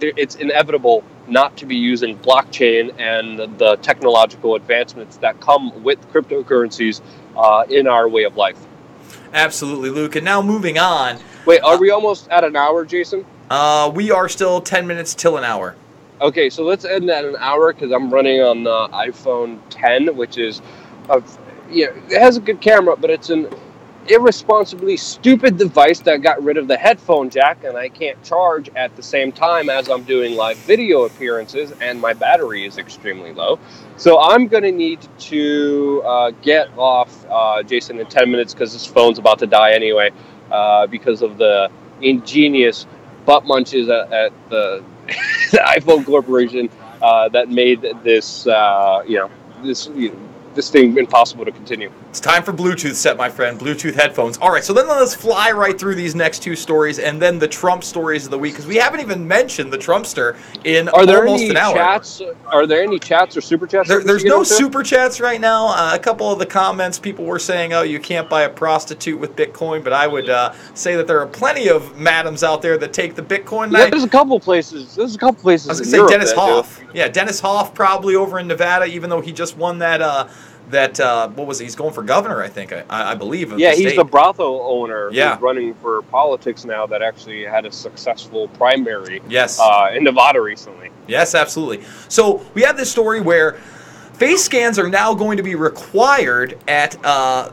it's inevitable not to be using blockchain and the technological advancements that come with cryptocurrencies in our way of life. Absolutely, Luke. And now moving on. Wait, are we almost at an hour, Jason? We are still 10 minutes till an hour. Okay, so let's end at an hour because I'm running on the iPhone 10, which is, it has a good camera, but it's an irresponsibly stupid device that got rid of the headphone jack, and I can't charge at the same time as I'm doing live video appearances, and my battery is extremely low. So I'm going to need to get off Jason in 10 minutes because this phone's about to die anyway because of the ingenious butt munches at the, the iPhone Corporation that made this, this thing impossible to continue. It's time for Bluetooth set, my friend. Bluetooth headphones. All right, so then let's fly right through these next two stories and then the Trump stories of the week, because we haven't even mentioned the Trumpster in almost an hour. Are there any chats or super chats? There's no super chats right now. A couple of the comments, people were saying, oh, you can't buy a prostitute with Bitcoin, but I would say that there are plenty of madams out there that take the Bitcoin. Yeah, there's a couple places. I was going to say Dennis Hoff. Yeah, Dennis Hoff probably over in Nevada, even though he just won that what was it? He's going for governor, I think. I believe. Yeah, he's the brothel owner. Yeah. Who's running for politics now. That actually had a successful primary. Yes. In Nevada recently. Yes, absolutely. So we have this story where face scans are now going to be required at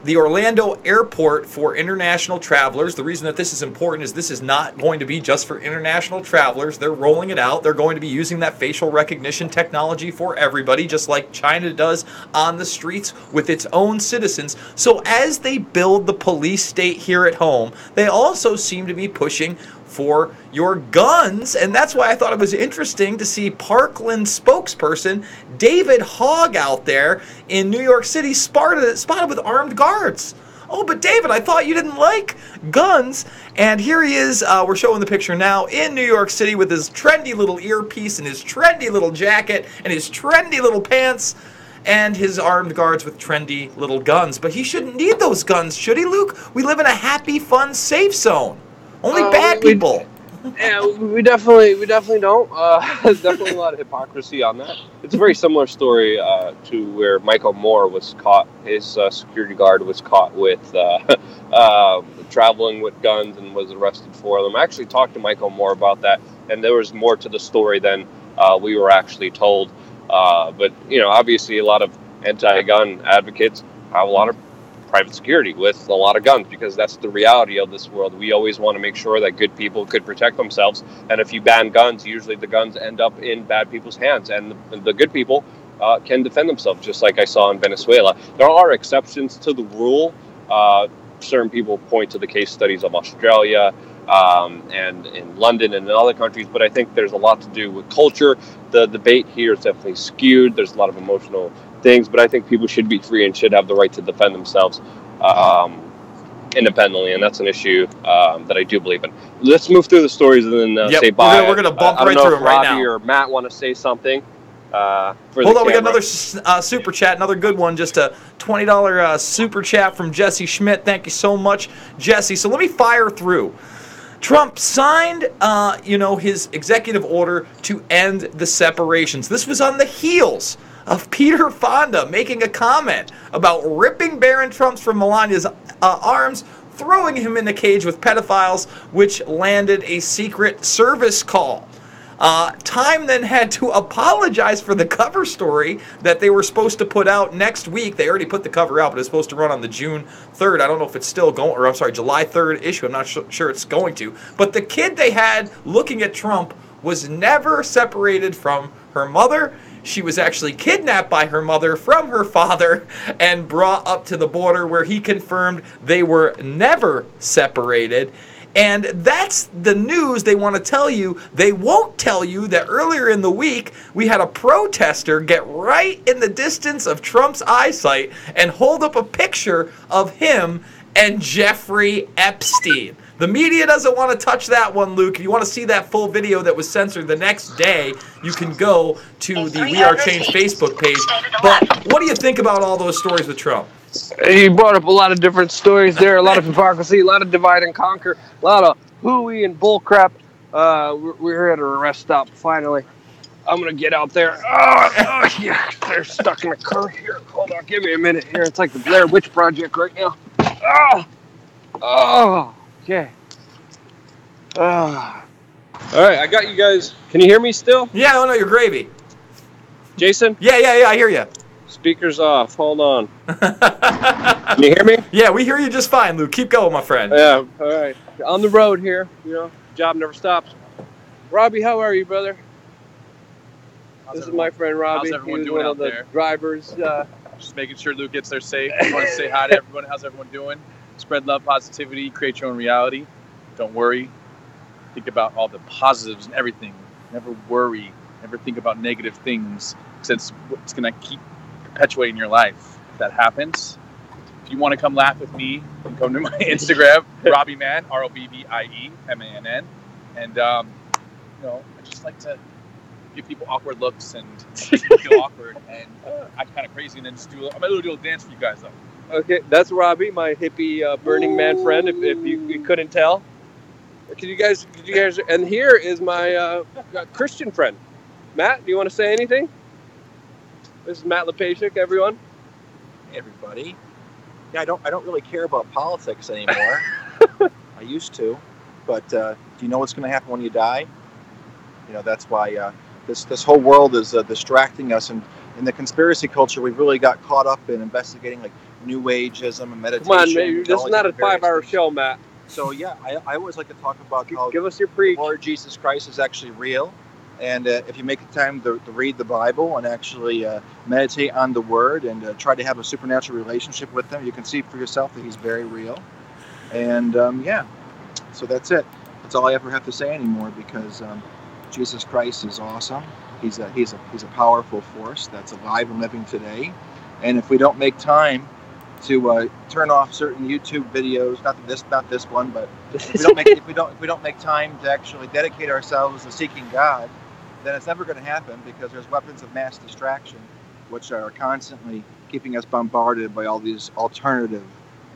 the Orlando airport for international travelers. The reason that this is important is this is not going to be just for international travelers. They're rolling it out. They're going to be using that facial recognition technology for everybody, just like China does on the streets with its own citizens. So as they build the police state here at home, they also seem to be pushing for your guns, and that's why I thought it was interesting to see Parkland spokesperson David Hogg out there in New York City spotted with armed guards. Oh, but David, I thought you didn't like guns. And here he is, we're showing the picture now, in New York City with his trendy little earpiece and his trendy little jacket and his trendy little pants and his armed guards with trendy little guns. But he shouldn't need those guns, should he, Luke? We live in a happy, fun, safe zone. Only bad people. Yeah, we definitely don't. There's definitely a lot of hypocrisy on that. It's a very similar story to where Michael Moore was caught. His security guard was caught with traveling with guns and was arrested for them. I actually talked to Michael Moore about that, and there was more to the story than we were actually told. But obviously, a lot of anti-gun advocates have a lot of private security with a lot of guns, because that's the reality of this world. We always want to make sure that good people could protect themselves, and if you ban guns, usually the guns end up in bad people's hands, and the good people can defend themselves, just like I saw in Venezuela. There are exceptions to the rule. Certain people point to the case studies of Australia and in London and in other countries, but I think there's a lot to do with culture. The debate here is definitely skewed. There's a lot of emotional things, but I think people should be free and should have the right to defend themselves independently, and that's an issue that I do believe in. Let's move through the stories and then say bye. We're going to bump right through them right now. Robbie or Matt want to say something. Hold on, we got another super chat, another good one. Just a $20 super chat from Jesse Schmidt. Thank you so much, Jesse. So let me fire through. Trump signed, his executive order to end the separations. This was on the heels of Peter Fonda making a comment about ripping Barron Trump from Melania's arms, throwing him in a cage with pedophiles, which landed a Secret Service call. Time then had to apologize for the cover story that they were supposed to put out next week. They already put the cover out, but it's supposed to run on the June 3rd. I don't know if it's still going, or I'm sorry, July 3rd issue. I'm not sure it's going to. But the kid they had looking at Trump was never separated from her mother. She was actually kidnapped by her mother from her father and brought up to the border, where he confirmed they were never separated. And that's the news they want to tell you. They won't tell you that earlier in the week, we had a protester get right in the distance of Trump's eyesight and hold up a picture of him and Jeffrey Epstein. The media doesn't want to touch that one, Luke. If you want to see that full video that was censored the next day, you can go to the WeAreChange Facebook page. But what do you think about all those stories with Trump? You brought up a lot of different stories there, a lot of hypocrisy, a lot of divide and conquer, a lot of hooey and bullcrap. We're at a rest stop finally. I'm gonna get out there. Yeah, they're stuck in a car here. Hold on, give me a minute here. It's like the Blair Witch Project right now. Okay. All right, I got you guys. Can you hear me still? Yeah, oh no, you're gravy. Jason? Yeah, I hear you. Speaker's off. Hold on. Can you hear me? Yeah, we hear you just fine, Luke. Keep going, my friend. Yeah, all right. On the road here, job never stops. Robbie, how are you, brother? This is my friend Robbie. How's everyone He's doing one out of the there? drivers. Just making sure Luke gets there safe. I want to say hi to everyone. How's everyone doing? Spread love, positivity, create your own reality. Don't worry. Think about all the positives and everything. Never worry. Never think about negative things, because it's going to keep perpetuating your life. If that happens, if you want to come laugh with me, you can come to my Instagram, Robbie Man, ROBBIEMANN. And, I just like to give people awkward looks and feel awkward and act kind of crazy, and then just do a little dance for you guys, though. Okay, that's Robbie, my hippie Burning Man friend, if you couldn't tell. Could you guys, and here is my Christian friend. Matt, do you want to say anything? This is Matt Lepasiuk, everyone. Hey, everybody. Yeah, I don't really care about politics anymore. I used to, but do you know what's going to happen when you die? That's why this whole world is distracting us, and in the conspiracy culture, we've really got caught up in investigating like New Ageism and meditation. Come on, man, this is not a 5-hour show, Matt. So yeah, I always like to talk about how give us your preach. The Lord Jesus Christ is actually real, and if you make the time to read the Bible and actually meditate on the Word and try to have a supernatural relationship with Him, you can see for yourself that He's very real. And so that's it. That's all I ever have to say anymore, because Jesus Christ is awesome. He's a powerful force that's alive and living today. And if we don't make time to turn off certain YouTube videos, not this one, but if we don't make time to actually dedicate ourselves to seeking God, then it's never going to happen, because there's weapons of mass distraction which are constantly keeping us bombarded by all these alternative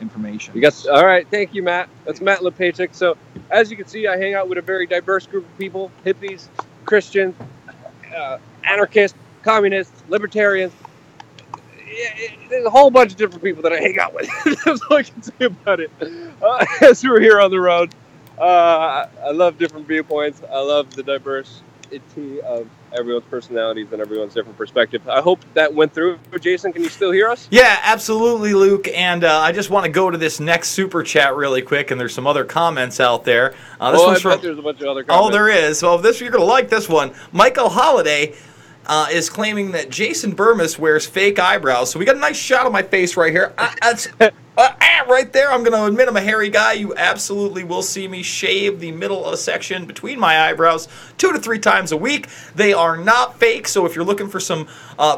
information. All right, thank you, Matt. That's Matt Lepasiuk. So as you can see, I hang out with a very diverse group of people: hippies, Christians, anarchists, communists, libertarians. There's a whole bunch of different people that I hang out with. That's all I can say about it. As we're here on the road, I love different viewpoints. I love the diversity of everyone's personalities and everyone's different perspective. I hope that went through. Jason, can you still hear us? Yeah, absolutely, Luke. And I just want to go to this next super chat really quick, and there's some other comments out there. I bet there's a bunch of other comments. Oh, there is. Well, you're going to like this one. Michael Holiday is claiming that Jason Bermas wears fake eyebrows. So we got a nice shot of my face right here. Right there. I'm going to admit I'm a hairy guy. You absolutely will see me shave the middle section between my eyebrows 2 to 3 times a week. They are not fake, so if you're looking for some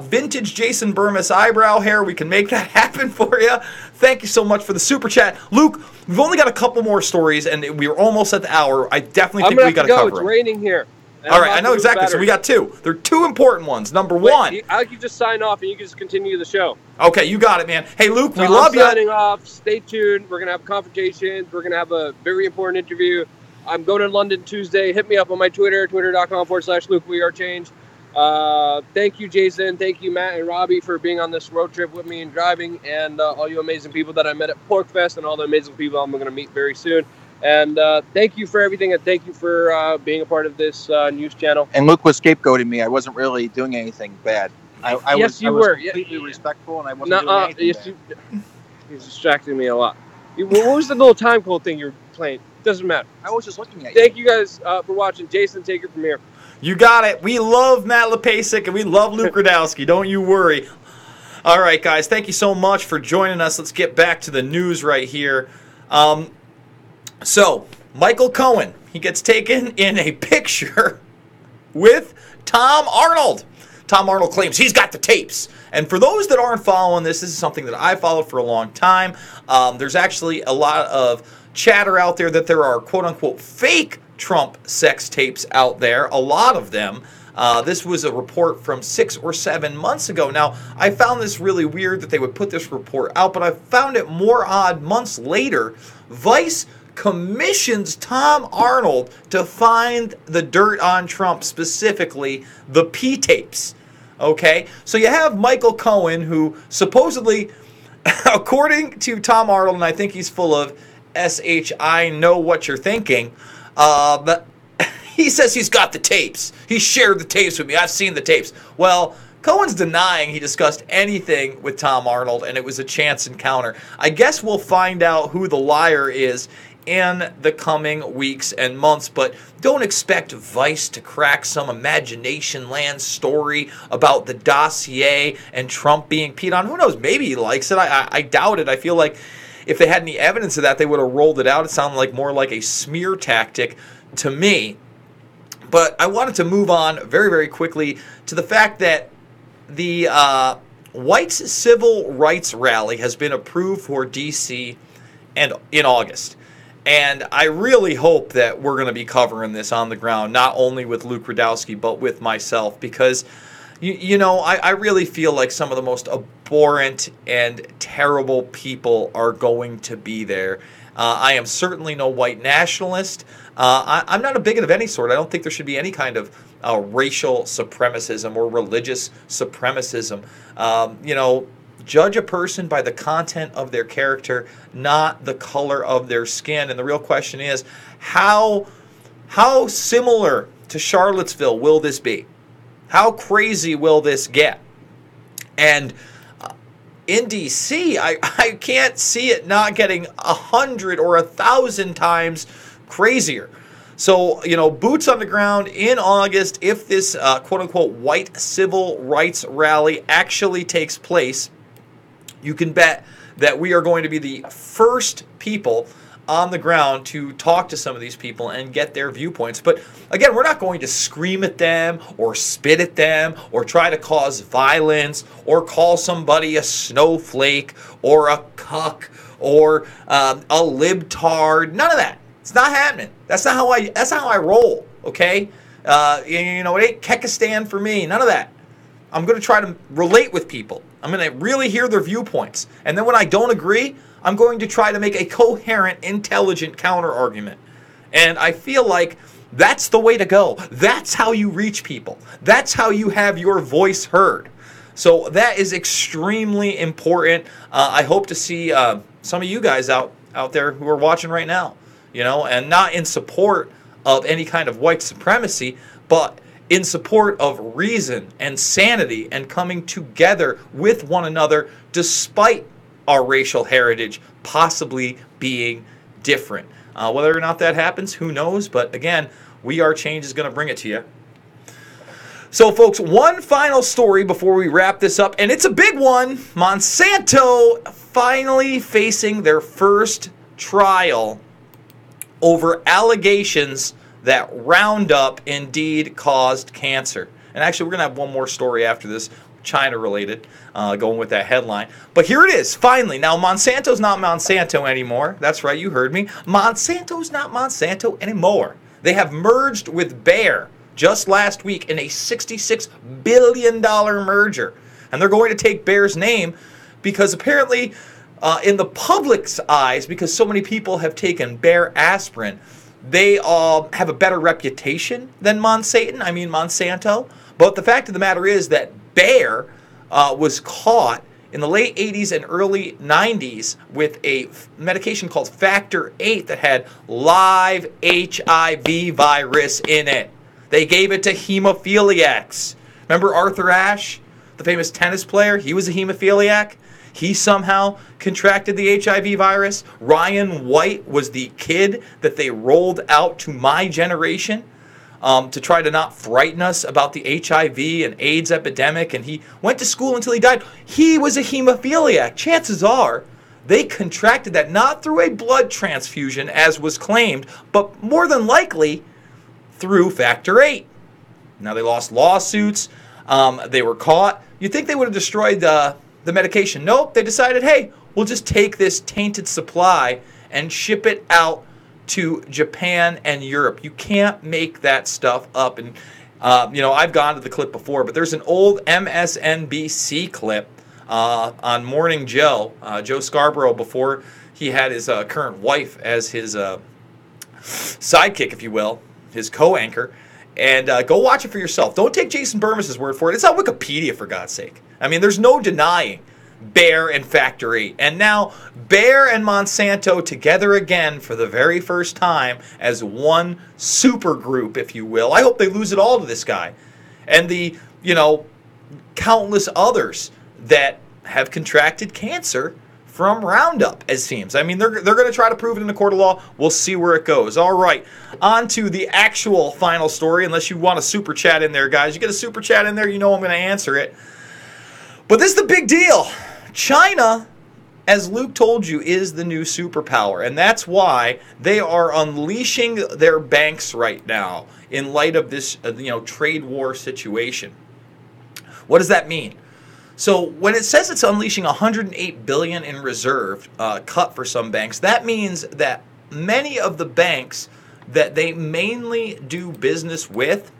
vintage Jason Bermas eyebrow hair, we can make that happen for you. Thank you so much for the super chat. Luke, we've only got a couple more stories, and we're almost at the hour. I definitely think we got to cover them. It's raining here. All right, I know exactly. So we got 2. There are 2 important ones. Number 1. I can just sign off and you can just continue the show. Okay, you got it, man. Hey, Luke, we love you. I'm signing off. Stay tuned. We're going to have confrontations. We're going to have a very important interview. I'm going to London Tuesday. Hit me up on my Twitter, twitter.com/Luke WeAreChange. Thank you, Jason. Thank you, Matt and Robbie, for being on this road trip with me and driving, and all you amazing people that I met at PorkFest, and all the amazing people I'm going to meet very soon. And thank you for everything, and thank you for being a part of this news channel. And Luke was scapegoating me. I wasn't really doing anything bad. I was completely respectful, and I wasn't doing anything bad. He's distracting me a lot. What was the little time code thing you were playing? Doesn't matter. I was just looking at you. Thank you guys for watching. Jason, take it from here. You got it. We love Matt Lepasiuk, and we love Luke Rudkowski. Don't you worry. All right, guys. Thank you so much for joining us. Let's get back to the news right here. So, Michael Cohen, he gets taken in a picture with Tom Arnold. Tom Arnold claims he's got the tapes. And for those that aren't following this is something that I followed for a long time. There's actually a lot of chatter out there that there are quote-unquote fake Trump sex tapes out there, a lot of them. This was a report from 6 or 7 months ago. Now, I found this really weird that they would put this report out, but I found it more odd months later. Vice commissions Tom Arnold to find the dirt on Trump, specifically the P tapes. Okay, so you have Michael Cohen, who supposedly, according to Tom Arnold, and I think he's full of I know what you're thinking, but he says he's got the tapes. He shared the tapes with me. I've seen the tapes. Well, Cohen's denying he discussed anything with Tom Arnold, and it was a chance encounter. I guess we'll find out who the liar is in the coming weeks and months, but don't expect Vice to crack some imagination land story about the dossier and Trump being peed on. Who knows? Maybe he likes it. I doubt it. I feel like if they had any evidence of that, they would have rolled it out. It sounded like more like a smear tactic to me. But I wanted to move on very, very quickly to the fact that the White's Civil Rights Rally has been approved for D.C. and in August. And I really hope that we're going to be covering this on the ground, not only with Luke Rudkowski, but with myself, because, I really feel like some of the most abhorrent and terrible people are going to be there. I am certainly no white nationalist. I'm not a bigot of any sort. I don't think there should be any kind of racial supremacism or religious supremacism. Judge a person by the content of their character, not the color of their skin. And the real question is, how similar to Charlottesville will this be? How crazy will this get? And in D.C., I can't see it not getting 100 or 1,000 times crazier. So, boots on the ground in August, if this quote-unquote white civil rights rally actually takes place, you can bet that we are going to be the first people on the ground to talk to some of these people and get their viewpoints. But again, we're not going to scream at them or spit at them or try to cause violence or call somebody a snowflake or a cuck or a libtard. None of that. It's not happening. That's not how I roll. Okay, it ain't Kekistan for me. None of that. I'm going to try to relate with people. I'm going to really hear their viewpoints. And then when I don't agree, I'm going to try to make a coherent, intelligent counter-argument. And I feel like that's the way to go. That's how you reach people. That's how you have your voice heard. So that is extremely important. I hope to see some of you guys out there who are watching right now, and not in support of any kind of white supremacy, but in support of reason and sanity and coming together with one another despite our racial heritage possibly being different. Whether or not that happens, who knows? But again, WeAreChange is going to bring it to you. So, folks, one final story before we wrap this up, and it's a big one. Monsanto finally facing their first trial over allegations that Roundup indeed caused cancer. And actually, we're going to have one more story after this, China-related, going with that headline. But here it is, finally. Now, Monsanto's not Monsanto anymore. That's right, you heard me. Monsanto's not Monsanto anymore. They have merged with Bayer just last week in a $66 billion merger. And they're going to take Bayer's name because apparently, in the public's eyes, because so many people have taken Bayer aspirin, they have a better reputation than Monsanto. But the fact of the matter is that Bayer was caught in the late 80s and early 90s with a medication called Factor 8 that had live HIV virus in it. They gave it to hemophiliacs. Remember Arthur Ashe, the famous tennis player? He was a hemophiliac. He somehow contracted the HIV virus. Ryan White was the kid that they rolled out to my generation to try to not frighten us about the HIV and AIDS epidemic. And he went to school until he died. He was a hemophiliac. Chances are they contracted that not through a blood transfusion, as was claimed, but more than likely through Factor 8. Now, they lost lawsuits. They were caught. You'd think they would have destroyed the medication. Nope, they decided, hey, we'll just take this tainted supply and ship it out to Japan and Europe. You can't make that stuff up. And I've gone to the clip before, but there's an old MSNBC clip on Morning Joe, Joe Scarborough, before he had his current wife as his sidekick, if you will, his co-anchor. And go watch it for yourself. Don't take Jason Bermas' word for it. It's on Wikipedia, for God's sake. I mean, there's no denying Bayer and Factor 8. And now Bayer and Monsanto together again for the very first time as one super group, if you will. I hope they lose it all to this guy. And the, countless others that have contracted cancer from Roundup, it seems. I mean, they're going to try to prove it in the court of law. We'll see where it goes. All right, on to the actual final story, unless you want a super chat in there, guys. You get a super chat in there, I'm going to answer it. But this is the big deal. China, as Luke told you, is the new superpower, and that's why they are unleashing their banks right now in light of this, trade war situation. What does that mean? So when it says it's unleashing $108 billion in reserve cut for some banks, that means that many of the banks that they mainly do business with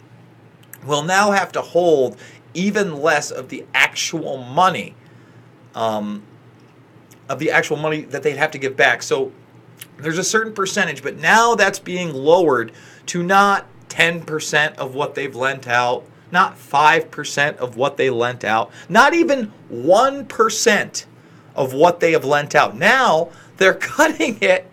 will now have to hold even less of the actual money, that they'd have to give back. So there's a certain percentage, but now that's being lowered to not 10% of what they've lent out, not 5% of what they lent out, not even 1% of what they have lent out. Now they're cutting it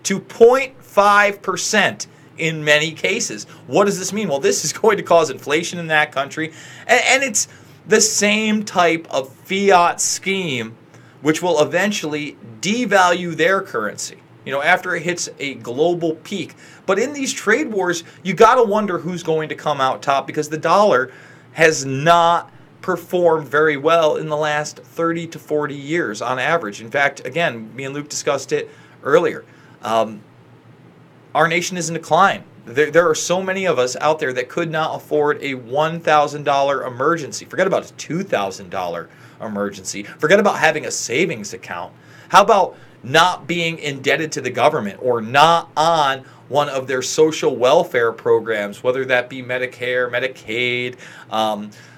to 0.5% in many cases. What does this mean? Well, this is going to cause inflation in that country, and it's the same type of fiat scheme which will eventually devalue their currency, after it hits a global peak. But in these trade wars, you got to wonder who's going to come out top, because the dollar has not performed very well in the last 30 to 40 years on average. In fact, again, me and Luke discussed it earlier. Our nation is in decline. There are so many of us out there that could not afford a $1,000 emergency. Forget about a $2,000 emergency. Forget about having a savings account. How about not being indebted to the government or not on one of their social welfare programs, whether that be Medicare, Medicaid,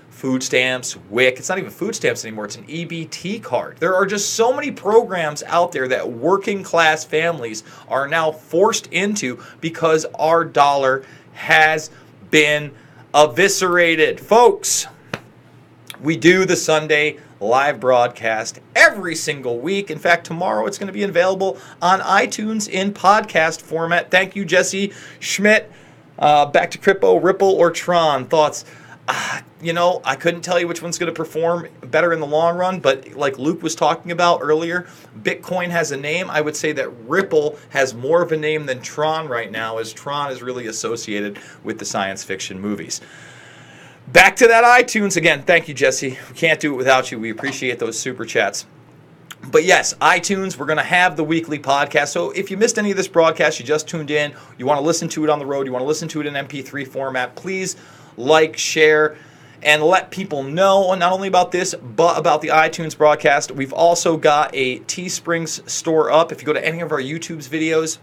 food stamps, WIC. It's not even food stamps anymore. It's an EBT card. There are just so many programs out there that working class families are now forced into because our dollar has been eviscerated. Folks, we do the Sunday live broadcast every single week. In fact, tomorrow it's going to be available on iTunes in podcast format. Thank you, Jesse Schmidt. Back to Crypto, Ripple, or Tron. Thoughts? I couldn't tell you which one's going to perform better in the long run, but like Luke was talking about earlier, Bitcoin has a name. I would say that Ripple has more of a name than Tron right now, as Tron is really associated with the science fiction movies. Back to that iTunes again. Thank you, Jesse. We can't do it without you. We appreciate those super chats. But yes, iTunes, we're going to have the weekly podcast. So if you missed any of this broadcast, you just tuned in, you want to listen to it on the road, you want to listen to it in MP3 format, please like, share, and let people know not only about this, but about the iTunes broadcast. We've also got a Teesprings store up. If you go to any of our YouTube's videos,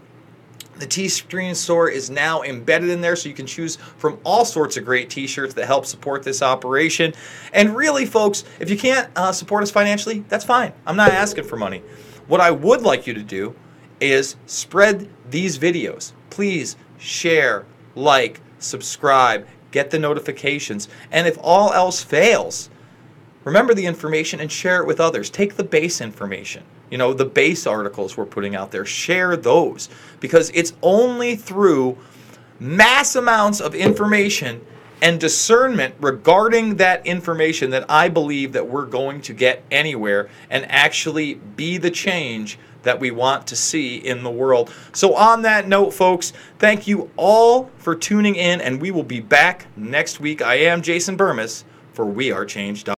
the Teesprings store is now embedded in there, so you can choose from all sorts of great t-shirts that help support this operation. And really, folks, if you can't support us financially, that's fine. I'm not asking for money. What I would like you to do is spread these videos. Please share, like, subscribe, get the notifications, and if all else fails, remember the information and share it with others. Take the base information. The base articles we're putting out there, share those, because it's only through mass amounts of information and discernment regarding that information that I believe that we're going to get anywhere and actually be the change that we want to see in the world. So on that note, folks, thank you all for tuning in, and we will be back next week. I am Jason Bermas for WeAreChange.